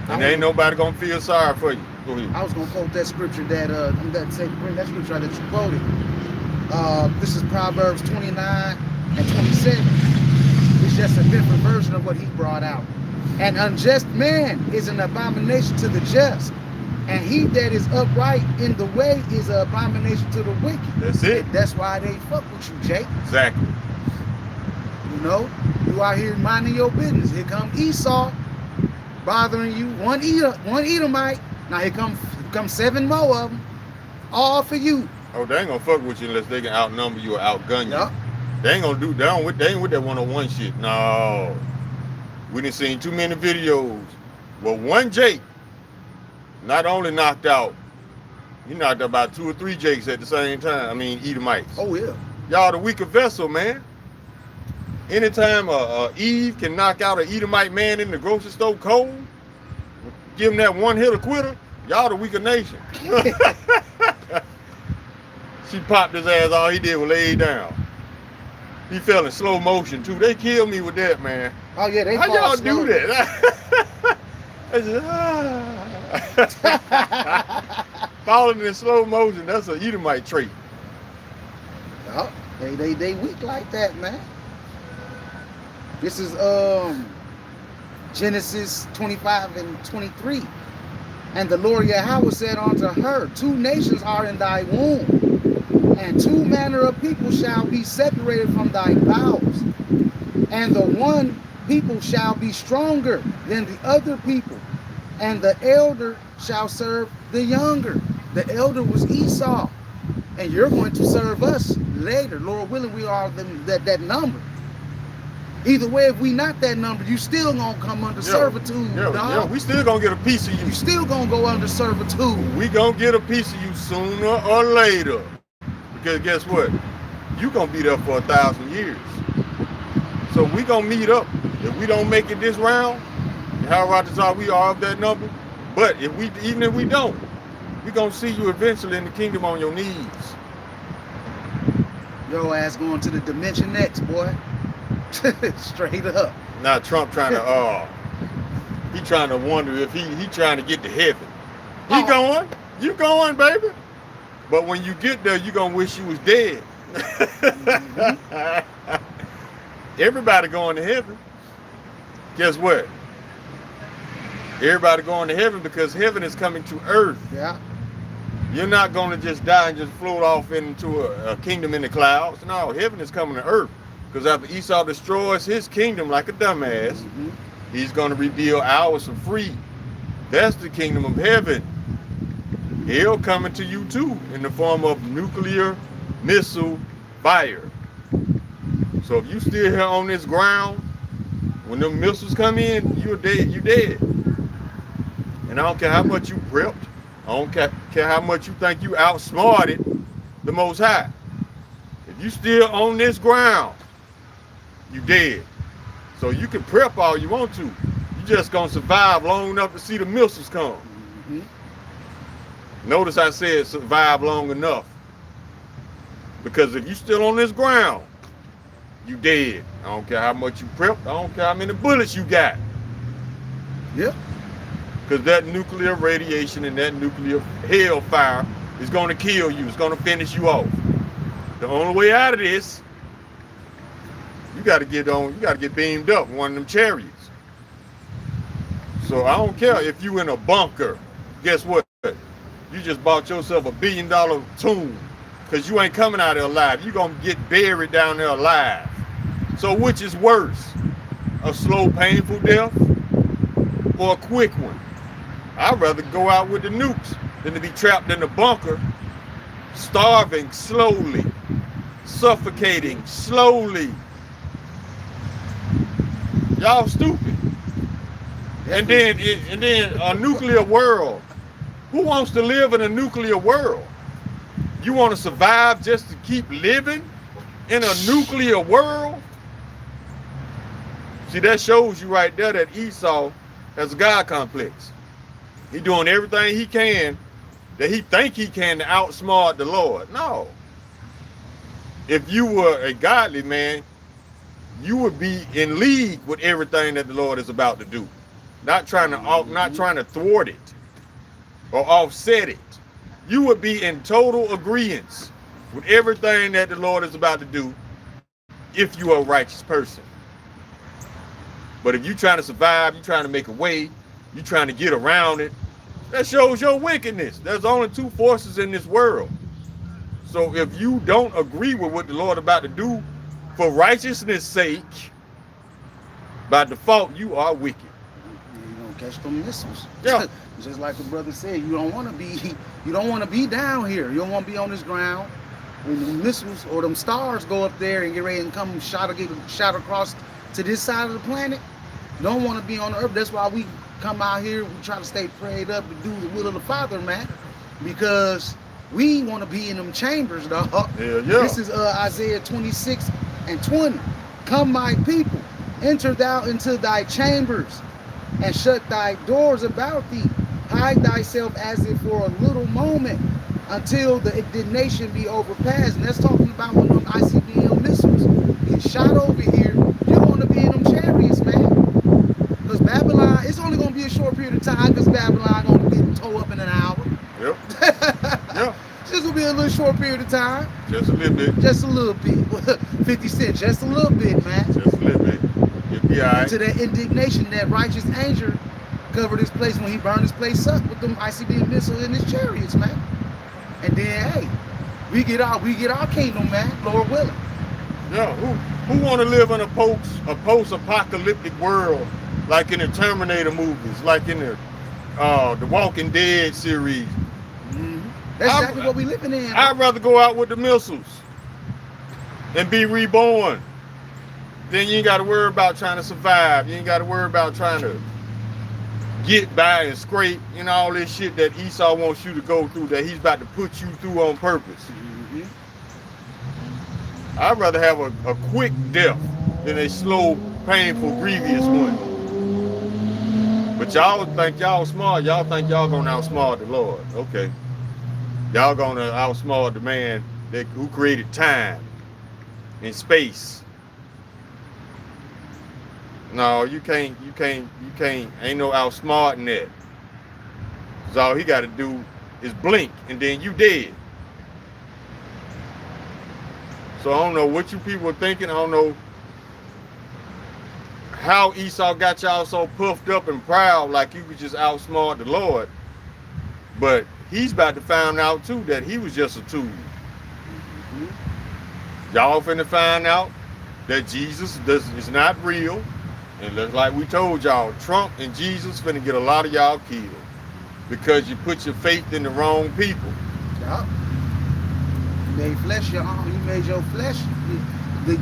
And ain't nobody gonna feel sorry for you. Go ahead. I was gonna quote that scripture that bring that scripture that you quoted. This is Proverbs 29 and 27. It's just a different version of what he brought out. An unjust man is an abomination to the just, and he that is upright in the way is an abomination to the wicked. That's it. And that's why they fuck with you, Jake. Exactly. You know, you out here minding your business. Here come Esau bothering you. One Edomite. Now here come 7 more of them. All for you. Oh, they ain't gonna fuck with you unless they can outnumber you or outgun you. Yep. They ain't gonna do they ain't with that one-on-one shit. No. We done seen too many videos. Well, one Jake not only knocked out, he knocked out about 2 or 3 Jakes at the same time. I mean, Edomites. Oh yeah. Y'all the weaker vessel, man. Anytime Eve can knock out an Edomite man in the grocery store cold, give him that one hitter quitter, y'all the weaker nation. She popped his ass, all he did was lay down. He fell in slow motion too. They killed me with that, man. Oh yeah, they How fall y'all slow. do that? I just, falling in slow motion. That's a Edomite trait. Yup, they weak like that, man. This is Genesis 25 and 23. And the Lord Yahweh said unto her, 2 nations are in thy womb, and 2 manner of people shall be separated from thy bowels. And the one people shall be stronger than the other people, and the elder shall serve the younger. The elder was Esau, and you're going to serve us later. Lord willing, we are that number. Either way, if we not that number, you still gonna come under servitude, dog. Yeah, we still gonna get a piece of you. You still gonna go under servitude. We gonna get a piece of you sooner or later. Because guess what? You gonna be there for 1,000 years. So we gonna meet up. If we don't make it this round, how righteous are we are of that number? But even if we don't, we gonna see you eventually in the kingdom on your knees. Your ass going to the dimension next, boy. Straight up. Now Trump trying to he trying to wonder if he trying to get to heaven. He going, you going, baby. But when you get there, you gonna wish you was dead. Everybody going to heaven. Guess what? Everybody going to heaven because heaven is coming to earth. Yeah. You're not going to just die and just float off into a kingdom in the clouds. No, heaven is coming to earth. Because after Esau destroys his kingdom like a dumbass, he's going to rebuild ours for free. That's the kingdom of heaven. Hell coming to you too in the form of nuclear missile fire. So if you still here on this ground, when them missiles come in, you're dead. You dead. And I don't care how much you prepped. I don't care how much you think you outsmarted the Most High. If you still on this ground, you dead. So you can prep all you want to. You just gonna survive long enough to see the missiles come. Notice I said survive long enough. Because if you still on this ground, you dead. I don't care how much you prepped. I don't care how many bullets you got. Yep. Because that nuclear radiation and that nuclear hellfire is going to kill you. It's going to finish you off. The only way out of this, you got to get beamed up in one of them chariots. So I don't care if you in a bunker. Guess what? You just bought yourself $1 billion tomb because you ain't coming out there alive. You're going to get buried down there alive. So which is worse? A slow, painful death or a quick one? I'd rather go out with the nukes than to be trapped in the bunker, starving slowly, suffocating slowly. Y'all stupid. And then a nuclear world. Who wants to live in a nuclear world? You want to survive just to keep living in a nuclear world? See, that shows you right there that Esau has a God complex. He doing everything he can that he think he can to outsmart the Lord. No. If you were a godly man, you would be in league with everything that the Lord is about to do. Not trying to thwart it or offset it. You would be in total agreement with everything that the Lord is about to do if you are a righteous person. But if you're trying to survive, you're trying to make a way, you're trying to get around it, that shows your wickedness. There's only 2 forces in this world. So if you don't agree with what the Lord is about to do for righteousness' sake, by default, you are wicked. You're gonna catch them missiles. Yeah. Just like the brother said, you don't want to be down here. You don't want to be on this ground. When the missiles or them stars go up there and get ready and come get shot across to this side of the planet, you don't want to be on the earth. That's why we come out here. We try to stay prayed up to do the will of the Father, man, because we want to be in them chambers, dog. Yeah. This is Isaiah 26 and 20. Come, my people, enter thou into thy chambers, and shut thy doors about thee. Hide thyself as if for a little moment, until the indignation be overpassed. And that's talking about when them ICBM missiles get shot over here, you're going to be in them chariots, man. Because Babylon, it's only going to be a short period of time because Babylon going to get towed up in an hour. Yep. Yeah. It's just going to be a little short period of time. Just a little bit. Just a little bit. 50 Cent, just a little bit, man. Just a little bit. You'll be all right. To that indignation, that righteous anger covered this place when he burned this place up with them ICBM missiles in his chariots, man. And then, hey, we get our kingdom, man, Lord willing. Yeah, who want to live in a post-apocalyptic world like in the Terminator movies, like in the Walking Dead series? Mm-hmm. That's exactly what we living in. I'd rather go out with the missiles and be reborn. Then you ain't got to worry about trying to survive. You ain't got to worry about trying to get by and scrape and all this shit that Esau wants you to go through, that he's about to put you through on purpose. Mm-hmm. I'd rather have a quick death than a slow, painful, grievous one. But y'all think y'all smart. Y'all think y'all gonna outsmart the Lord. Okay. Y'all gonna outsmart the man who created time and space. No, you can't, ain't no outsmarting that. Cause all he gotta do is blink and then you dead. So I don't know what you people are thinking. I don't know how Esau got y'all so puffed up and proud like you could just outsmart the Lord. But he's about to find out too that he was just a tool. Y'all finna find out that Jesus is not real. And just like we told y'all, Trump and Jesus finna get a lot of y'all killed because you put your faith in the wrong people. Yep. You made flesh your own. You made your flesh.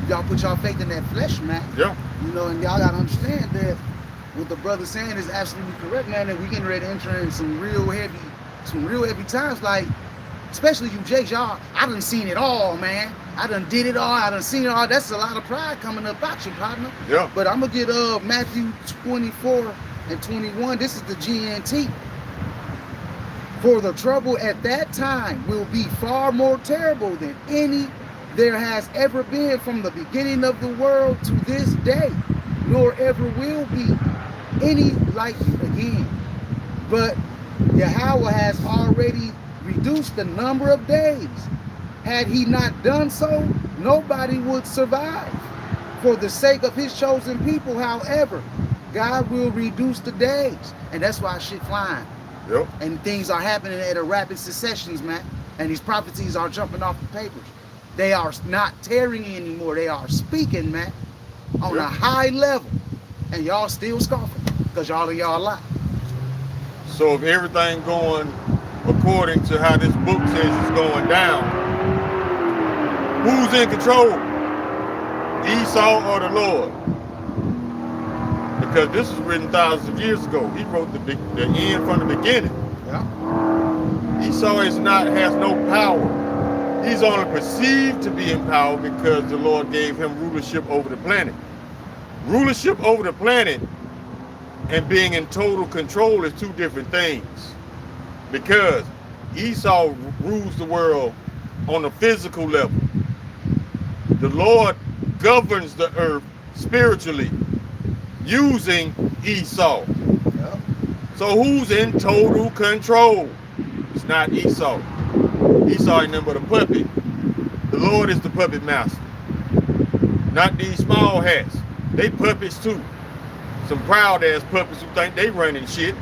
Y'all put y'all faith in that flesh, man. Yeah. You know, and y'all gotta understand that what the brother saying is absolutely correct, man. That we getting ready to enter in some real heavy times. Like, especially you Jakes, y'all. I done seen it all, man. I done did it all. I done seen it all. That's a lot of pride coming up out you, partner. Yeah. But I'm gonna get Matthew 24 and 21. This is the GNT. For the trouble at that time will be far more terrible than any there has ever been from the beginning of the world to this day, nor ever will be any like it again. But Yahweh has already reduced the number of days. Had he not done so, nobody would survive. For the sake of his chosen people, however, God will reduce the days. And that's why shit flying. Yep. And things are happening at a rapid successions, man. And these prophecies are jumping off the papers. They are not tearing anymore. They are speaking, man, on a high level. And y'all still scoffing because y'all lie. So if everything going according to how this book says it's going down, who's in control? Esau or the Lord? Because this was written thousands of years ago. He wrote the end from the beginning. Yeah. Esau has no power. He's only perceived to be in power because the Lord gave him rulership over the planet. Rulership over the planet and being in total control is two different things. Because Esau rules the world on a physical level. The Lord governs the earth spiritually using Esau. Yeah. So who's in total control? It's not Esau. Esau ain't nothing but a puppet. The Lord is the puppet master. Not these small hats. They puppets too. Some proud ass puppets who think they running shit,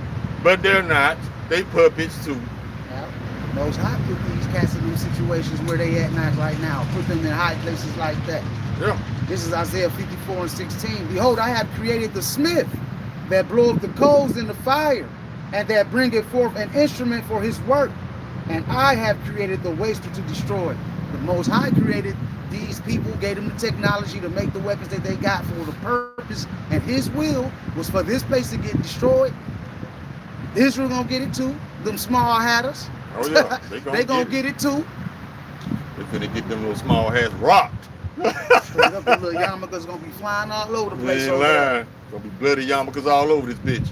but they're not. They puppets too. Yeah. Most High put these cats in these situations where they at now, right now. Put them in high places like that. Yeah. This is Isaiah 54 and 16. Behold, I have created the smith that bloweth the coals in the fire, and that bringeth forth an instrument for his work. And I have created the waster to destroy. The Most High created these people, gave them the technology to make the weapons that they got for the purpose, and his will was for this place to get destroyed. Israel gonna get it too. Them small hatters. Oh yeah, they gonna get it too. They're finna get them little small hats rocked. Straight up, the little yarmulkes gonna be flying all over the place. Ain't lying. Gonna be bloody yarmulkes all over this bitch.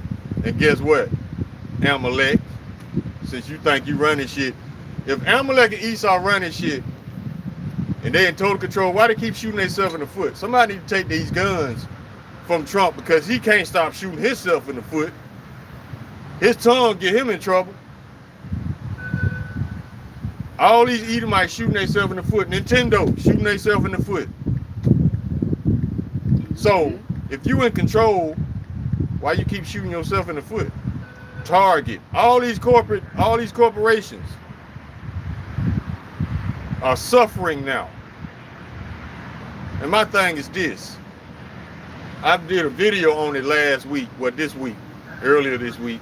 And guess what? Amalek, since you think you running shit, if Amalek and Esau running shit, and they in total control. Why they keep shooting themselves in the foot? Somebody need to take these guns from Trump because he can't stop shooting himself in the foot. His tongue get him in trouble. All these Edomites shooting themselves in the foot. Nintendo shooting themselves in the foot. So if you in control, why you keep shooting yourself in the foot? Target. All these corporations are suffering now. And my thing is this. I did a video on it last week, earlier this week.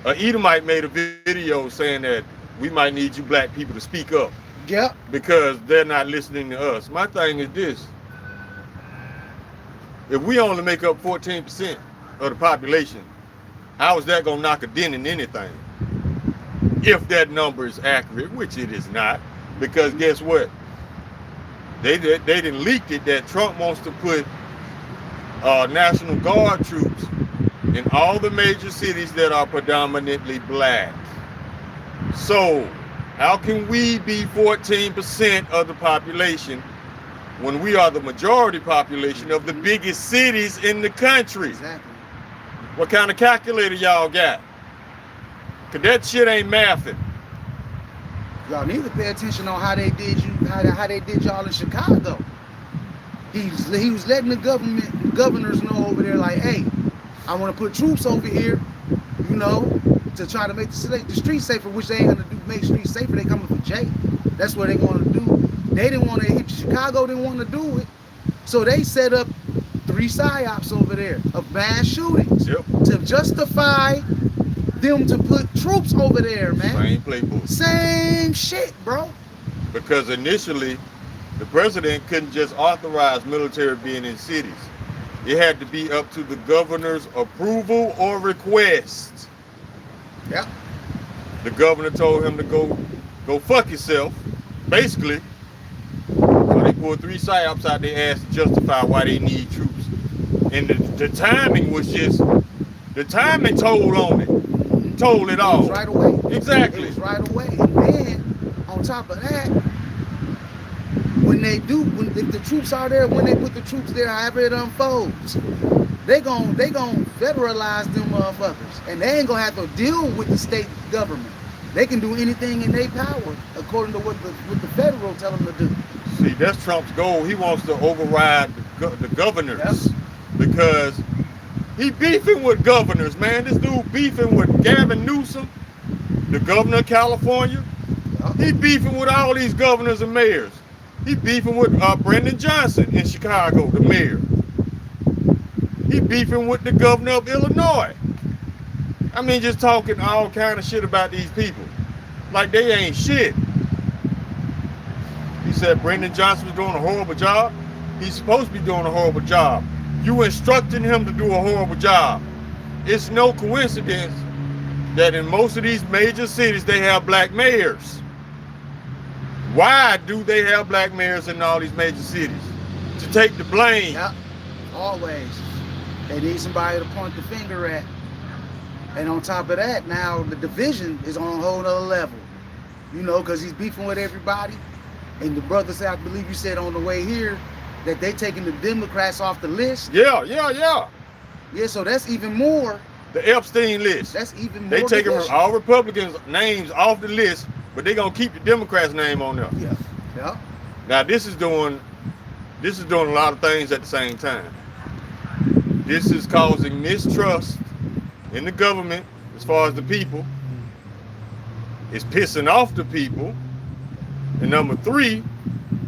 Edomite made a video saying that we might need you black people to speak up. Yep. Because they're not listening to us. My thing is this. If we only make up 14% of the population, how is that going to knock a dent in anything? If that number is accurate, which it is not. Because guess what? They didn't leak it that Trump wants to put National Guard troops in all the major cities that are predominantly black. So, how can we be 14% of the population when we are the majority population of the biggest cities in the country? Exactly. What kind of calculator y'all got? Cause that shit ain't mathing. Y'all need to pay attention on how they did you, how they did y'all in Chicago. He was letting the governors know over there, like, hey, I want to put troops over here, you know, to try to make the streets safer, which they ain't gonna do. Make streets safer, they coming for Jay. That's what they want to do. They didn't want to hit Chicago, didn't want to do it, so they set up 3 psyops over there of mass shootings to justify them to put troops over there, man. Same playbook. Same shit, bro. Because initially, the president couldn't just authorize military being in cities. It had to be up to the governor's approval or request. Yep. The governor told him to go fuck yourself, basically. So they pulled 3 psyops out their ass to justify why they need troops. And the timing was just, the timing told on it. Told it all. It was right away. Exactly. It was right away. And then, on top of that, if the troops are there, when they put the troops there, however it unfolds, they gon' federalize them motherfuckers. And they ain't gonna have to deal with the state government. They can do anything in their power, according to what the federal tell them to do. See, that's Trump's goal. He wants to override the governors. Yep. Because he beefing with governors, man. This dude beefing with Gavin Newsom, the governor of California. He beefing with all these governors and mayors. He beefing with Brendan Johnson in Chicago, the mayor. He beefing with the governor of Illinois. I mean, just talking all kind of shit about these people. Like they ain't shit. He said Brendan Johnson was doing a horrible job. He's supposed to be doing a horrible job. You instructing him to do a horrible job. It's no coincidence that in most of these major cities, they have black mayors. Why do they have black mayors in all these major cities? To take the blame. Yep, always. They need somebody to point the finger at. And on top of that, now the division is on a whole nother level. You know, because he's beefing with everybody. And the brother said, I believe you said on the way here, that they taking the Democrats off the list. Yeah. Yeah, so that's even more. The Epstein list. That's even more. They taking all Republicans' names off the list, but they gonna keep the Democrats' name on there. Yeah. Now this is doing a lot of things at the same time. This is causing mistrust in the government as far as the people. It's pissing off the people. And number 3,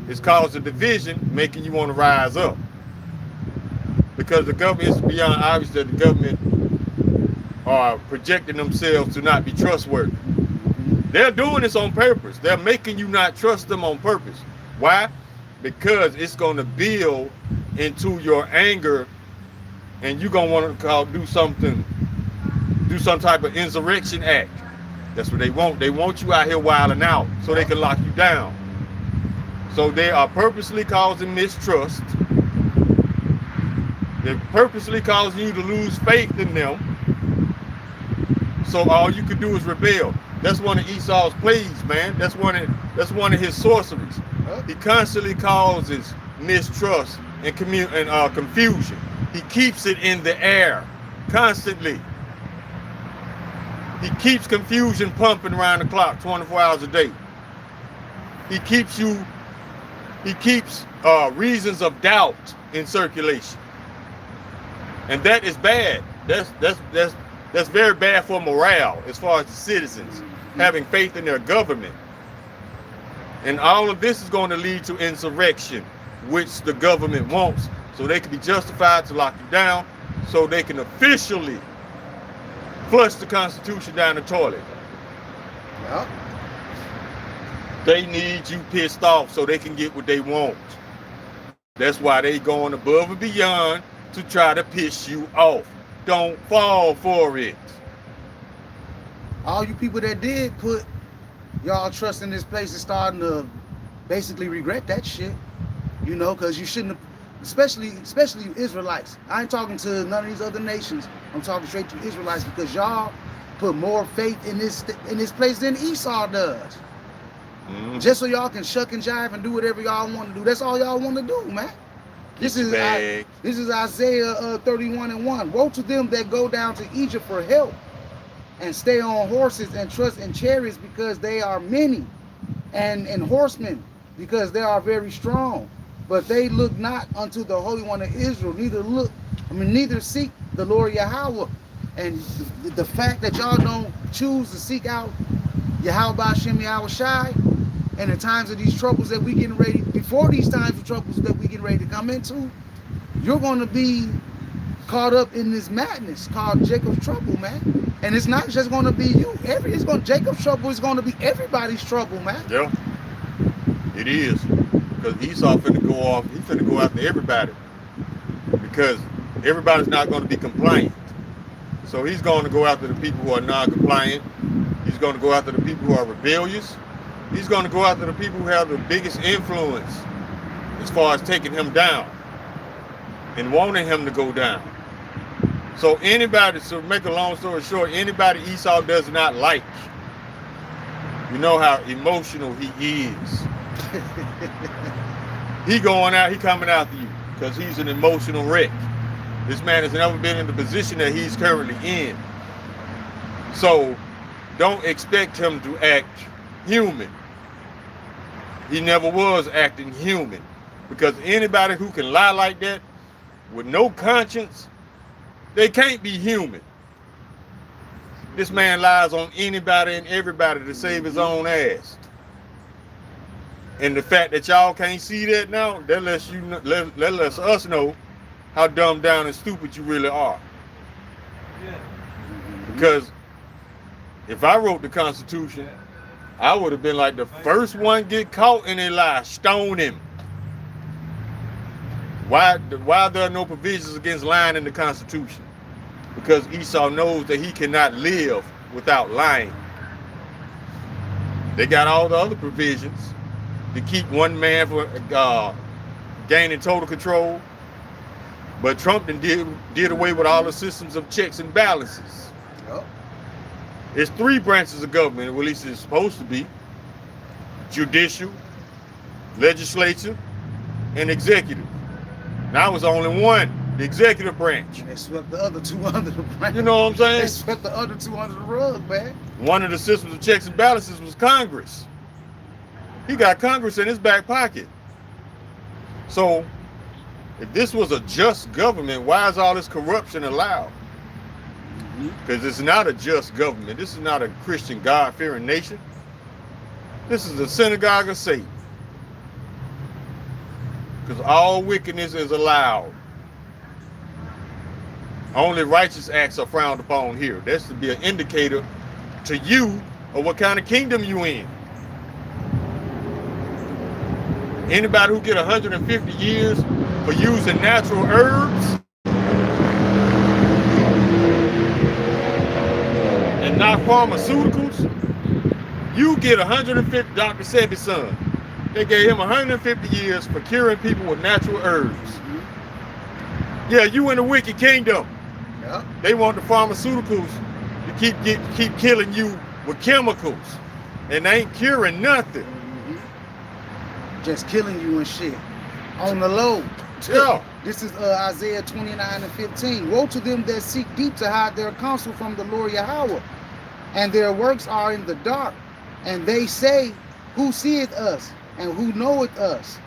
it's causing division, making you want to rise up. Because the government is beyond obvious that the government are projecting themselves to not be trustworthy. They're doing this on purpose. They're making you not trust them on purpose. Why? Because it's going to build into your anger, and you're going to want to do some type of insurrection act. That's what they want. They want you out here wilding out so they can lock you down. So they are purposely causing mistrust. They're purposely causing you to lose faith in them. So all you can do is rebel. That's one of Esau's plays, man. That's one of his sorceries. He constantly causes mistrust and confusion. He keeps it in the air constantly. He keeps confusion pumping around the clock 24 hours a day. He keeps reasons of doubt in circulation. And that is bad. That's very bad for morale as far as the citizens having faith in their government. And all of this is going to lead to insurrection, which the government wants, so they can be justified to lock you down, so they can officially flush the Constitution down the toilet. Yep. They need you pissed off so they can get what they want. That's why they going above and beyond to try to piss you off. Don't fall for it. All you people that did put y'all trust in this place is starting to basically regret that shit. You know, because you shouldn't have, especially Israelites. I ain't talking to none of these other nations. I'm talking straight to Israelites, because y'all put more faith in this place than Esau does. Just so y'all can shuck and jive and do whatever y'all want to do. That's all y'all want to do, man. This is Isaiah 31:1. Woe to them that go down to Egypt for help, and stay on horses and trust in chariots, because they are many, and horsemen, because they are very strong. But they look not unto the Holy One of Israel, neither seek the Lord Yahweh. And the fact that y'all don't choose to seek out Yahweh Hashem Yahweh Shai in the times of these troubles that we getting ready, before these times of troubles that we getting ready to come into, you're going to be caught up in this madness called Jacob's trouble, man. And it's not just going to be you. Jacob's trouble is going to be everybody's trouble, man. Yeah, it is. Because Esau finna go off. He's finna go after everybody. Because everybody's not going to be compliant. So he's going to go after the people who are non-compliant. He's going to go after the people who are rebellious. He's going to go after the people who have the biggest influence as far as taking him down and wanting him to go down. So anybody, to make a long story short, anybody Esau does not like, you know how emotional he is. He going out, he coming after you because he's an emotional wreck. This man has never been in the position that he's currently in. So don't expect him to act human. He never was acting human, because anybody who can lie like that with no conscience, they can't be human. This man lies on anybody and everybody to save his own ass. And the fact that y'all can't see that now, that lets us know how dumbed down and stupid you really are. Because if I wrote the Constitution, I would have been like the first one get caught in a lie, stone him. Why there are no provisions against lying in the Constitution? Because Esau knows that he cannot live without lying. They got all the other provisions to keep one man from gaining total control. But Trump did away with all the systems of checks and balances. Yep. It's 3 branches of government, or at least it's supposed to be: judicial, legislature, and executive. Now it's only one, the executive branch. They swept the other 2 under the rug. You know what I'm saying? They swept the other 2 under the rug, man. One of the systems of checks and balances was Congress. He got Congress in his back pocket. So if this was a just government, why is all this corruption allowed? Because it's not a just government. This is not a Christian, God-fearing nation. This is the synagogue of Satan. Because all wickedness is allowed. Only righteous acts are frowned upon here. That's to be an indicator to you of what kind of kingdom you in. Anybody who get 150 years for using natural herbs and not pharmaceuticals, you get 150. Dr. Sebi's son, they gave him 150 years for curing people with natural herbs. Yeah, you in the wicked kingdom. Yep. They want the pharmaceuticals to keep killing you with chemicals, and they ain't curing nothing. just killing you and shit on the low. Yeah. This is Isaiah 29:15. Woe to them that seek deep to hide their counsel from the Lord Yahweh, and their works are in the dark. And they say, who seeth us, and who knoweth us?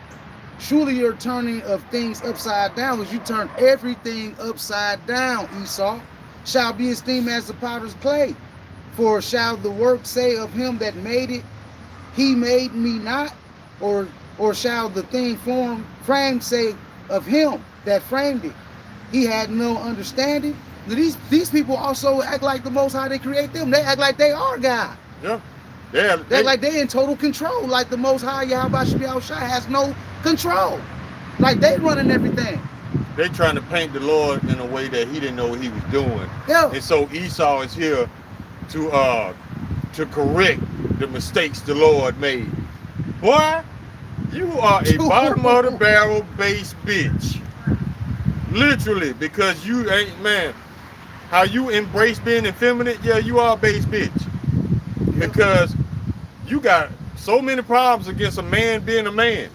Surely your turning of things upside down, as you turn everything upside down, Esau, shall be esteemed as the potter's clay. For shall the work say of him that made it, he made me not? Or shall the thing framed say of him that framed it, he had no understanding? These people also act like the Most High, they create them. They act like they are God. Yeah. They act like they in total control, like the Most High Yahweh Shai has no control. Like they running everything. They trying to paint the Lord in a way that he didn't know what he was doing. Yeah. And so Esau is here to correct the mistakes the Lord made. Boy, you are a bottom of the barrel base bitch. Literally, because you ain't, man, how you embrace being effeminate, yeah, you are a base bitch. Because you got so many problems against a man being a man.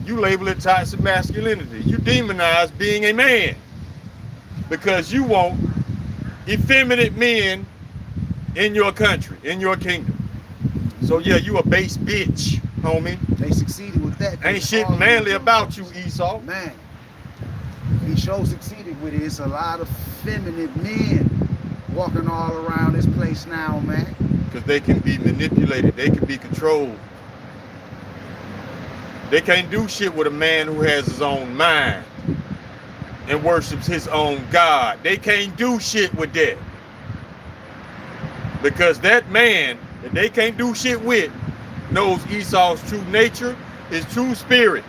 You label it toxic masculinity. You demonize being a man because you want effeminate men in your country, in your kingdom. So yeah, you a base bitch, homie. They succeeded with that. Ain't shit manly about you, Esau. Man, he sure succeeded with it. It's a lot of feminine men walking all around this place now, man. Because they can be manipulated. They can be controlled. They can't do shit with a man who has his own mind and worships his own God. They can't do shit with that. Because that man that they can't do shit with knows Esau's true nature, his true spirit.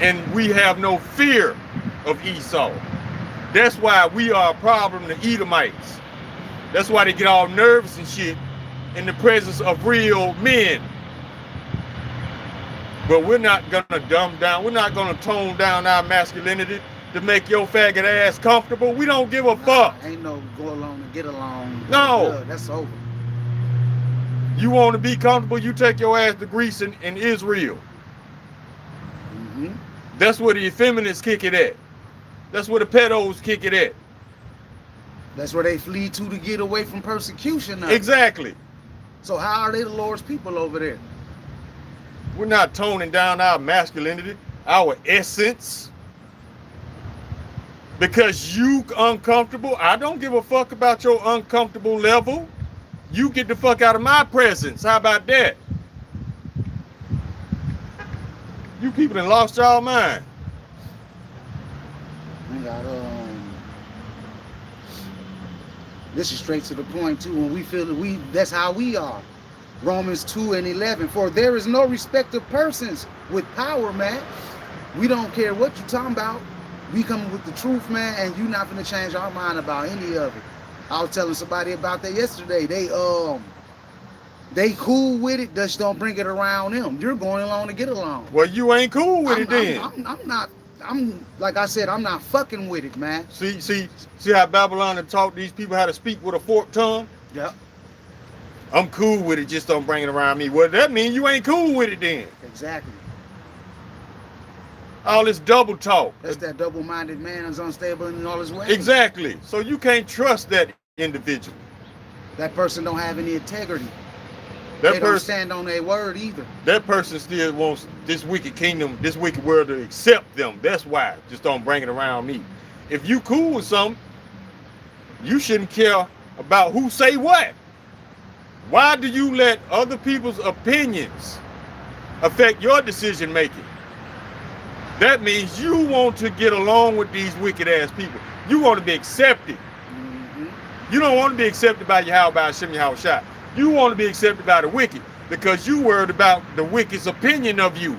And we have no fear of Esau. That's why we are a problem to Edomites. That's why they get all nervous and shit in the presence of real men. But we're not gonna dumb down, we're not gonna tone down our masculinity to make your faggot ass comfortable. We don't give a fuck. Ain't no go along and get along. No. That's over. You want to be comfortable, you take your ass to Greece and Israel. Mm-hmm. That's where the effeminates kick it at. That's where the pedos kick it at. That's where they flee to get away from persecution now. Exactly. So how are they the Lord's people over there? We're not toning down our masculinity, our essence. Because you uncomfortable, I don't give a fuck about your uncomfortable level. You get the fuck out of my presence. How about that? You people done lost y'all mind. We got this is straight to the point too. When we feel that that's how we are. Romans 2:11. For there is no respect of persons with power, man. We don't care what you talking about. We coming with the truth, man, and you not gonna change our mind about any of it. I was telling somebody about that yesterday. They cool with it, just don't bring it around them. You're going along to get along. Well, you ain't cool with it then. I'm like I said, I'm not fucking with it, man. See how Babylon had taught these people how to speak with a forked tongue? Yep. I'm cool with it, just don't bring it around me. Well, that means you ain't cool with it then. Exactly. All this double talk. That's that double-minded man is unstable in all his ways. Exactly. So you can't trust that individual. That person don't have any integrity. They don't stand on their word either. That person still wants this wicked kingdom, this wicked world to accept them. That's why. Just don't bring it around me. If you cool with something, you shouldn't care about who say what. Why do you let other people's opinions affect your decision making? That means you want to get along with these wicked ass people. You want to be accepted. Mm-hmm. You don't want to be accepted by Yahweh Hashem Yahushua. You want to be accepted by the wicked because you worried about the wicked's opinion of you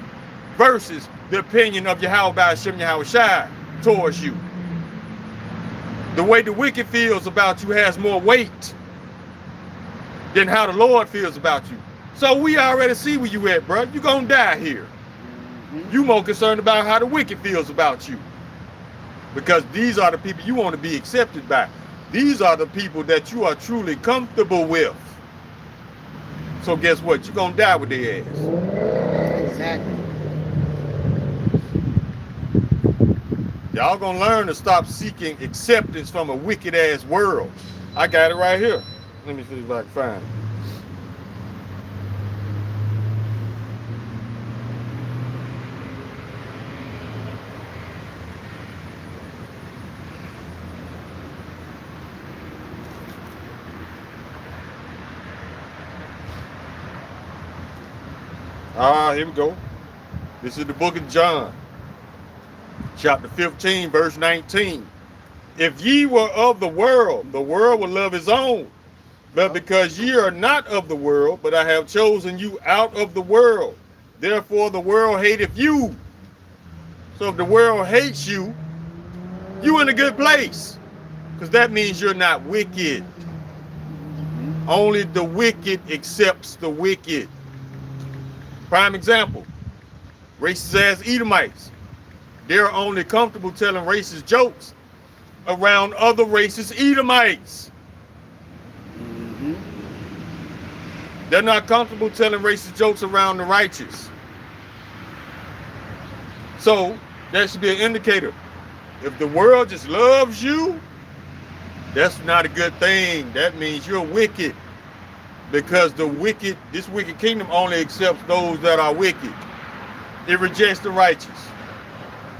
versus the opinion of Yahweh Hashem Yahushua towards you. The way the wicked feels about you has more weight than how the Lord feels about you. So we already see where you at, bro. You gonna die here. You more concerned about how the wicked feels about you. Because these are the people you want to be accepted by. These are the people that you are truly comfortable with. So guess what? You're going to die with their ass. Exactly. Y'all gonna learn to stop seeking acceptance from a wicked ass world. I got it right here. Let me see if I can find it. Here we go. This is the book of John, chapter 15, verse 19. If ye were of the world would love his own. But because ye are not of the world, but I have chosen you out of the world, therefore the world hateth you. So if the world hates you, you in a good place, because that means you're not wicked. Only the wicked accepts the wicked. Prime example, racist ass Edomites. They're only comfortable telling racist jokes around other racist Edomites. They're not comfortable telling racist jokes around the righteous. So that should be an indicator. If the world just loves you, that's not a good thing. That means you're wicked. Because this wicked kingdom only accepts those that are wicked. It rejects the righteous.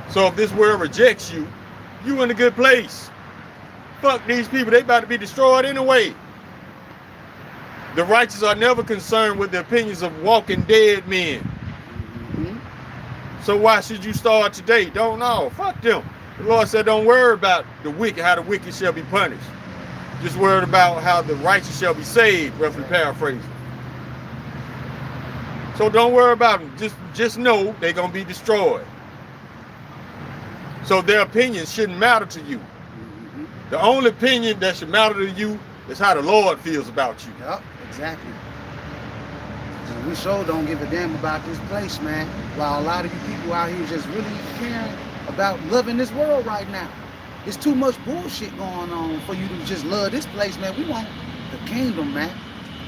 So if this world rejects you, you in a good place. Fuck these people, they about to be destroyed anyway. The righteous are never concerned with the opinions of walking dead men. So why should you start today? Don't know. Fuck them. The Lord said don't worry about the wicked, how the wicked shall be punished. Just worried about how the righteous shall be saved, roughly paraphrasing. So don't worry about them. Just know they're going to be destroyed. So their opinions shouldn't matter to you. The only opinion that should matter to you is how the Lord feels about you. Yep, exactly. And we sure don't give a damn about this place, man. While a lot of you people out here just really caring about loving this world right now. There's too much bullshit going on for you to just love this place, man. We want the kingdom, man.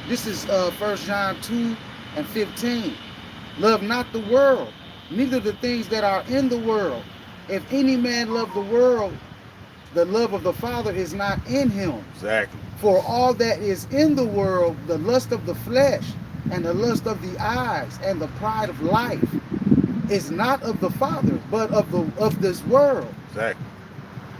This is 1 John 2 and 15. Love not the world, neither the things that are in the world. If any man love the world, the love of the Father is not in him. Exactly. For all that is in the world, the lust of the flesh, and the lust of the eyes, and the pride of life, is not of the Father, but of this world. Exactly.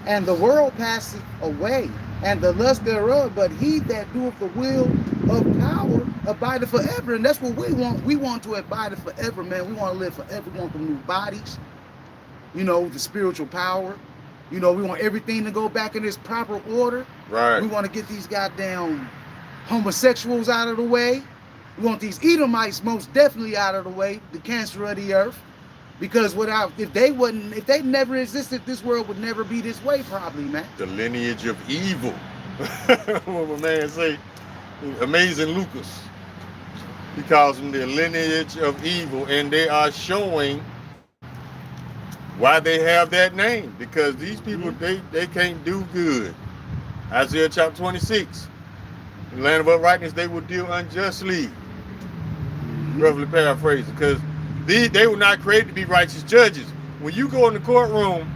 And the world passeth away, and the lust thereof, but he that doeth the will of power abideth forever. And that's what we want. We want to abide forever, man. We want to live forever. We want the new bodies, you know, the spiritual power. You know, we want everything to go back in its proper order. Right. We want to get these goddamn homosexuals out of the way. We want these Edomites most definitely out of the way, the cancer of the earth. Because if they never existed, this world would never be this way, probably, man. The lineage of evil. What my man say? Amazing Lucas. He calls them the lineage of evil, and they are showing why they have that name. Because these people, they can't do good. Isaiah chapter 26. In the land of uprightness, they will deal unjustly. Roughly paraphrasing, because they were not created to be righteous judges. When you go in the courtroom,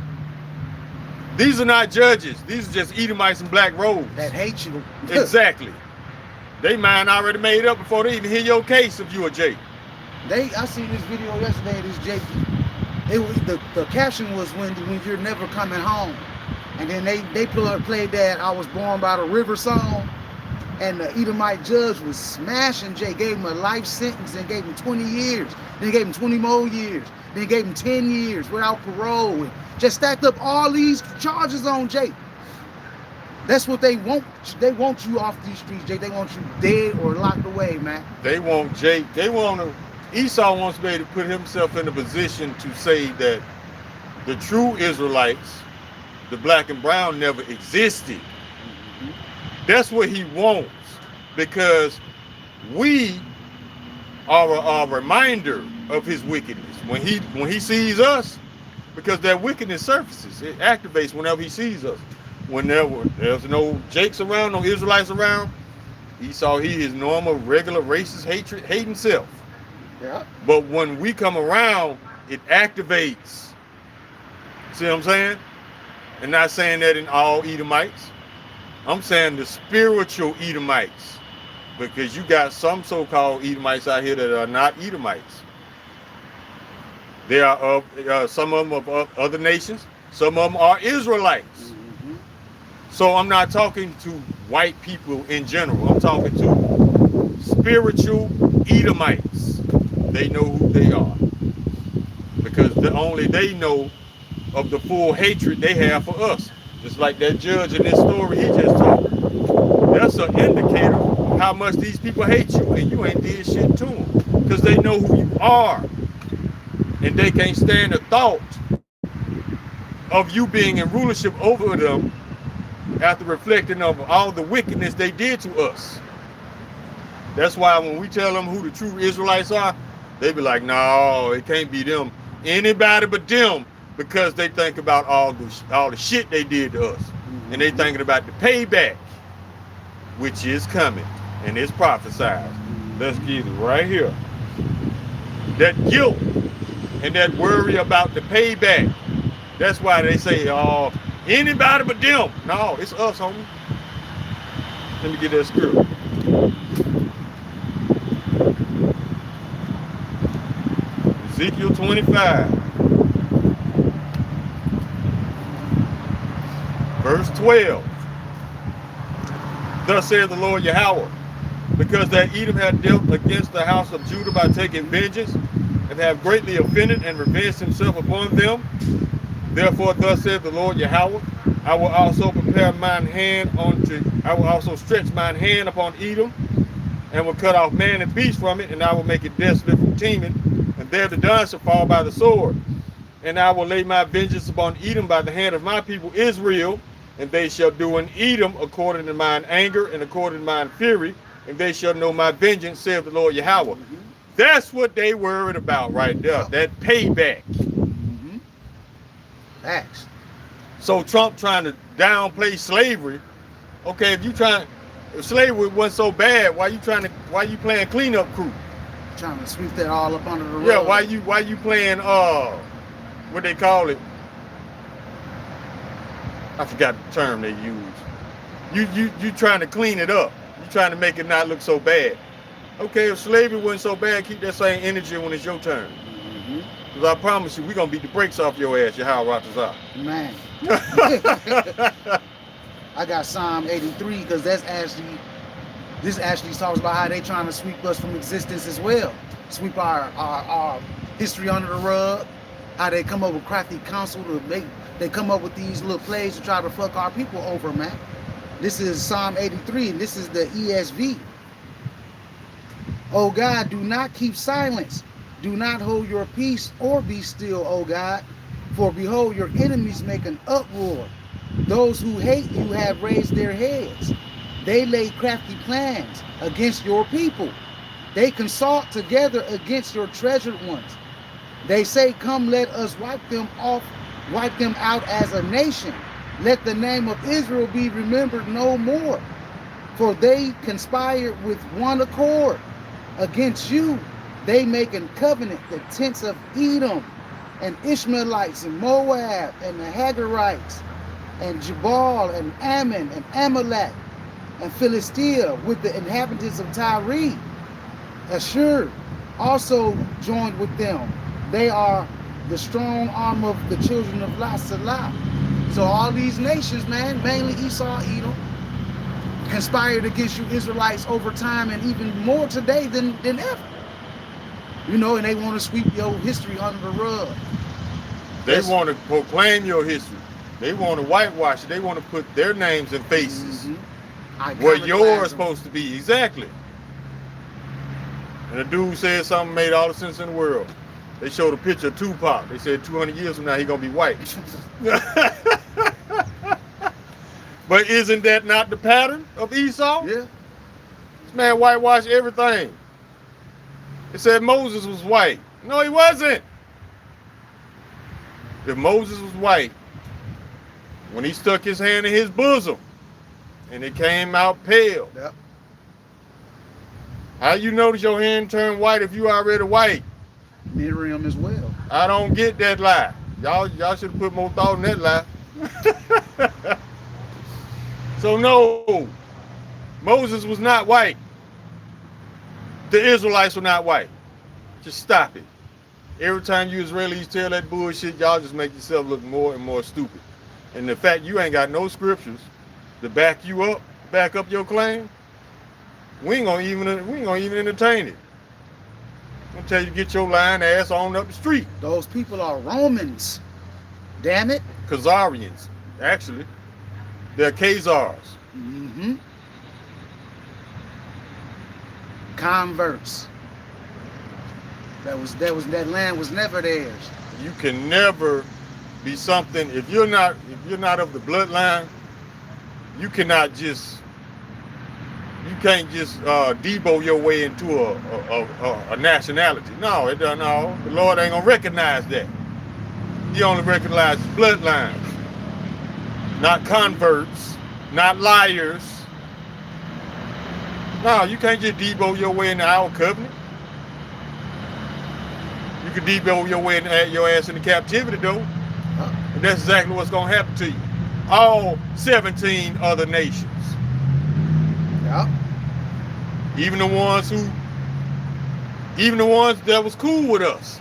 these are not judges. These are just Edomites in black robes. That hate you. Exactly. They mind already made up before they even hear your case if you a Jake. I seen this video yesterday of this Jake. The caption was when you're never coming home. And then they played that I Was Born by the River song. And the Edomite judge was smashing Jay, gave him a life sentence and gave him 20 years. Then gave him 20 more years. Then gave him 10 years without parole. And just stacked up all these charges on Jay. That's what they want. They want you off these streets, Jay. They want you dead or locked away, man. They want Jake. Esau wants to be able to put himself in a position to say that the true Israelites, the black and brown, never existed. That's what he wants, because we are a reminder of his wickedness. When he sees us, because that wickedness surfaces, it activates whenever he sees us. When there's no Jakes around, no Israelites around, Esau, he is normal, regular, racist, hating self. Yeah. But when we come around, it activates. See what I'm saying? And not saying that in all Edomites. I'm saying the spiritual Edomites. Because you got some so-called Edomites out here that are not Edomites. They are of some of them of other nations. Some of them are Israelites. Mm-hmm. So I'm not talking to white people in general. I'm talking to spiritual Edomites. They know who they are. Because only they know of the full hatred they have for us. Just like that judge in this story he just told. That's an indicator of how much these people hate you and you ain't did shit to them. Because they know who you are. And they can't stand the thought of you being in rulership over them after reflecting on all the wickedness they did to us. That's why when we tell them who the true Israelites are, they be like, no, it can't be them. Anybody but them, because they think about all the shit they did to us. Mm-hmm. And they thinking about the payback, which is coming, and it's prophesied. Let's get it right here. That guilt and that worry about the payback. That's why they say, oh, anybody but them. No, it's us, homie. Let me get that script. Ezekiel 25, verse 12. Thus saith the Lord Yahweh, because that Edom had dealt against the house of Judah by taking vengeance, and have greatly offended and revenged himself upon them. Therefore, thus saith the Lord Yahweh, I will also stretch mine hand upon Edom, and will cut off man and beast from it, and I will make it desolate from teeming, and there the done shall fall by the sword. And I will lay my vengeance upon Edom by the hand of my people Israel, and they shall do in Edom according to mine anger and according to mine fury, and they shall know my vengeance, saith the Lord Yahweh. Mm-hmm. That's what they worried about right there, that payback. Mm-hmm. Facts. So Trump trying to downplay slavery. Okay, if slavery wasn't so bad, why you playing cleanup crew? Trying to sweep that all up under the rug. Yeah, why you playing what they call it? I forgot the term they use. You trying to clean it up. You trying to make it not look so bad. Okay, if slavery wasn't so bad, keep that same energy when it's your turn. Mm-hmm. Because I promise you, we're going to beat the brakes off your ass, Yahweh Ratazah. Man. I got Psalm 83 because this actually talks about how they trying to sweep us from existence as well. Sweep our history under the rug. How they come up with crafty counsel they come up with these little plays to try to fuck our people over, man. This is Psalm 83 and this is the ESV. O God, do not keep silence. Do not hold your peace or be still, O God. For behold, your enemies make an uproar. Those who hate you have raised their heads. They lay crafty plans against your people. They consult together against your treasured ones. They say, come, let us wipe them out as a nation. Let the name of Israel be remembered no more. For they conspired with one accord against you. They make a covenant, the tents of Edom and Ishmaelites and Moab and the Hagarites and Jabal and Ammon and Amalek and Philistia with the inhabitants of Tyre. Ashur also joined with them. They are the strong arm of the children of Salah. So all these nations, man, mainly Esau, Edom, conspired against you Israelites over time and even more today than ever. You know, and they want to sweep your history under the rug. They want to proclaim your history. They want to whitewash it. They want to put their names and faces where yours is supposed to be. Exactly. And the dude said something made all the sense in the world. They showed a picture of Tupac. They said 200 years from now, he's going to be white. But isn't that not the pattern of Esau? Yeah. This man whitewashed everything. It said Moses was white. No, he wasn't. If Moses was white, when he stuck his hand in his bosom and it came out pale, yep, How you notice your hand turn white if you already white? Miriam as well. I don't get that lie. Y'all should have put more thought in that lie. So no, Moses was not white. The Israelites were not white. Just stop it. Every time you Israelis tell that bullshit, y'all just make yourself look more and more stupid. And the fact you ain't got no scriptures to back up your claim, we ain't gonna even entertain it. I'm gonna tell you to get your lying ass on up the street. Those people are Romans. Damn it. Khazarians, actually. They're Khazars. Mm-hmm. Converts. That land was never theirs. You can never be something if you're not of the bloodline. You can't just Debo your way into a nationality. No, it doesn't. No, the Lord ain't gonna recognize that. He only recognizes bloodlines, not converts, not liars. No, you can't just Debo your way into our covenant. You can Debo your way and add your ass into captivity, though. And that's exactly what's gonna happen to you. All 17 other nations. Yeah. Even the ones that was cool with us.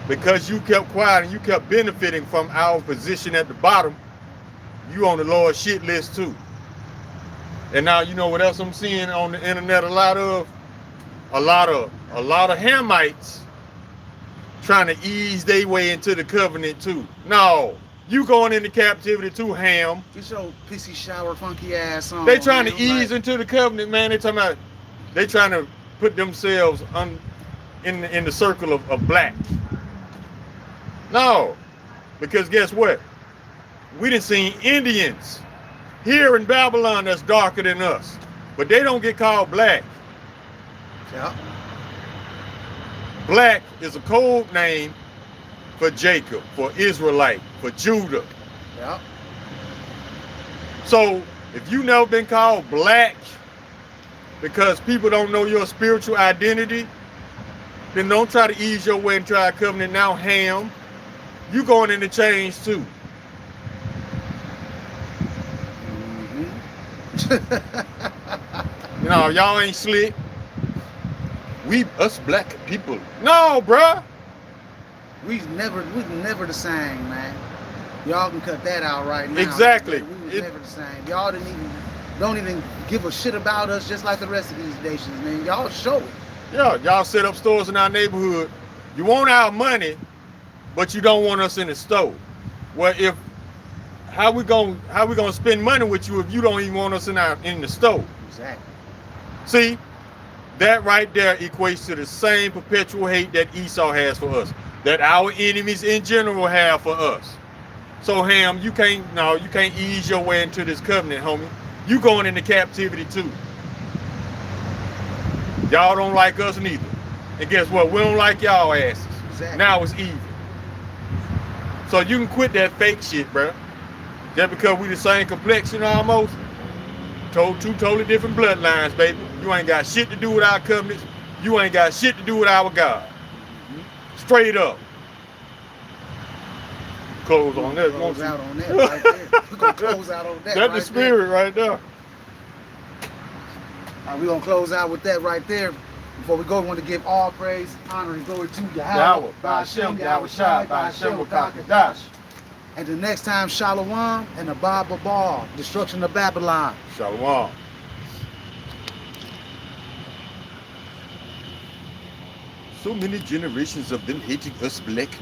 Because you kept quiet and you kept benefiting from our position at the bottom, you on the Lord's shit list too. And now you know what else I'm seeing on the internet? A lot of Hamites trying to ease their way into the covenant too. No, you going into captivity too, Ham. Get your pissy shower funky ass on. They trying to ease into the covenant, man. They trying to put themselves in the circle of black. No, because guess what? We done seen Indians here in Babylon that's darker than us, but they don't get called black. Yeah. Black is a code name for Jacob, for Israelite, for Judah. Yeah. So if you never been called black because people don't know your spiritual identity, then don't try to ease your way and try a covenant now, Ham. You going into change too. Mm-hmm. You know, y'all ain't slick. Us black people. No, bruh. We never the same, man. Y'all can cut that out right now. Exactly. We was never the same. Y'all don't even give a shit about us just like the rest of these nations, man. Y'all show it. Yeah, y'all set up stores in our neighborhood. You want our money, but you don't want us in the store. Well, how we gonna spend money with you if you don't even want us in the store? Exactly. See, that right there equates to the same perpetual hate that Esau has for us, that our enemies in general have for us. So Ham, you can't ease your way into this covenant, homie. You going into captivity too. Y'all don't like us neither. And guess what? We don't like y'all asses. Exactly. Now it's even. So you can quit that fake shit, bro. Just because we the same complexion almost. Two totally different bloodlines, baby. You ain't got shit to do with our covenants. You ain't got shit to do with our God. Straight up. Close on that. Close out on that right there. We're going to close out on that. That's the spirit right there. All right, we're going to close out with that right there. Before we go, we want to give all praise, honor, and glory to Yahweh, Ba'ashem, Yahweh Shai, Ba'ashem, Wakakadash. And the next time, Shalom and the Babar, destruction of Babylon. Shalom. So many generations of them hating us black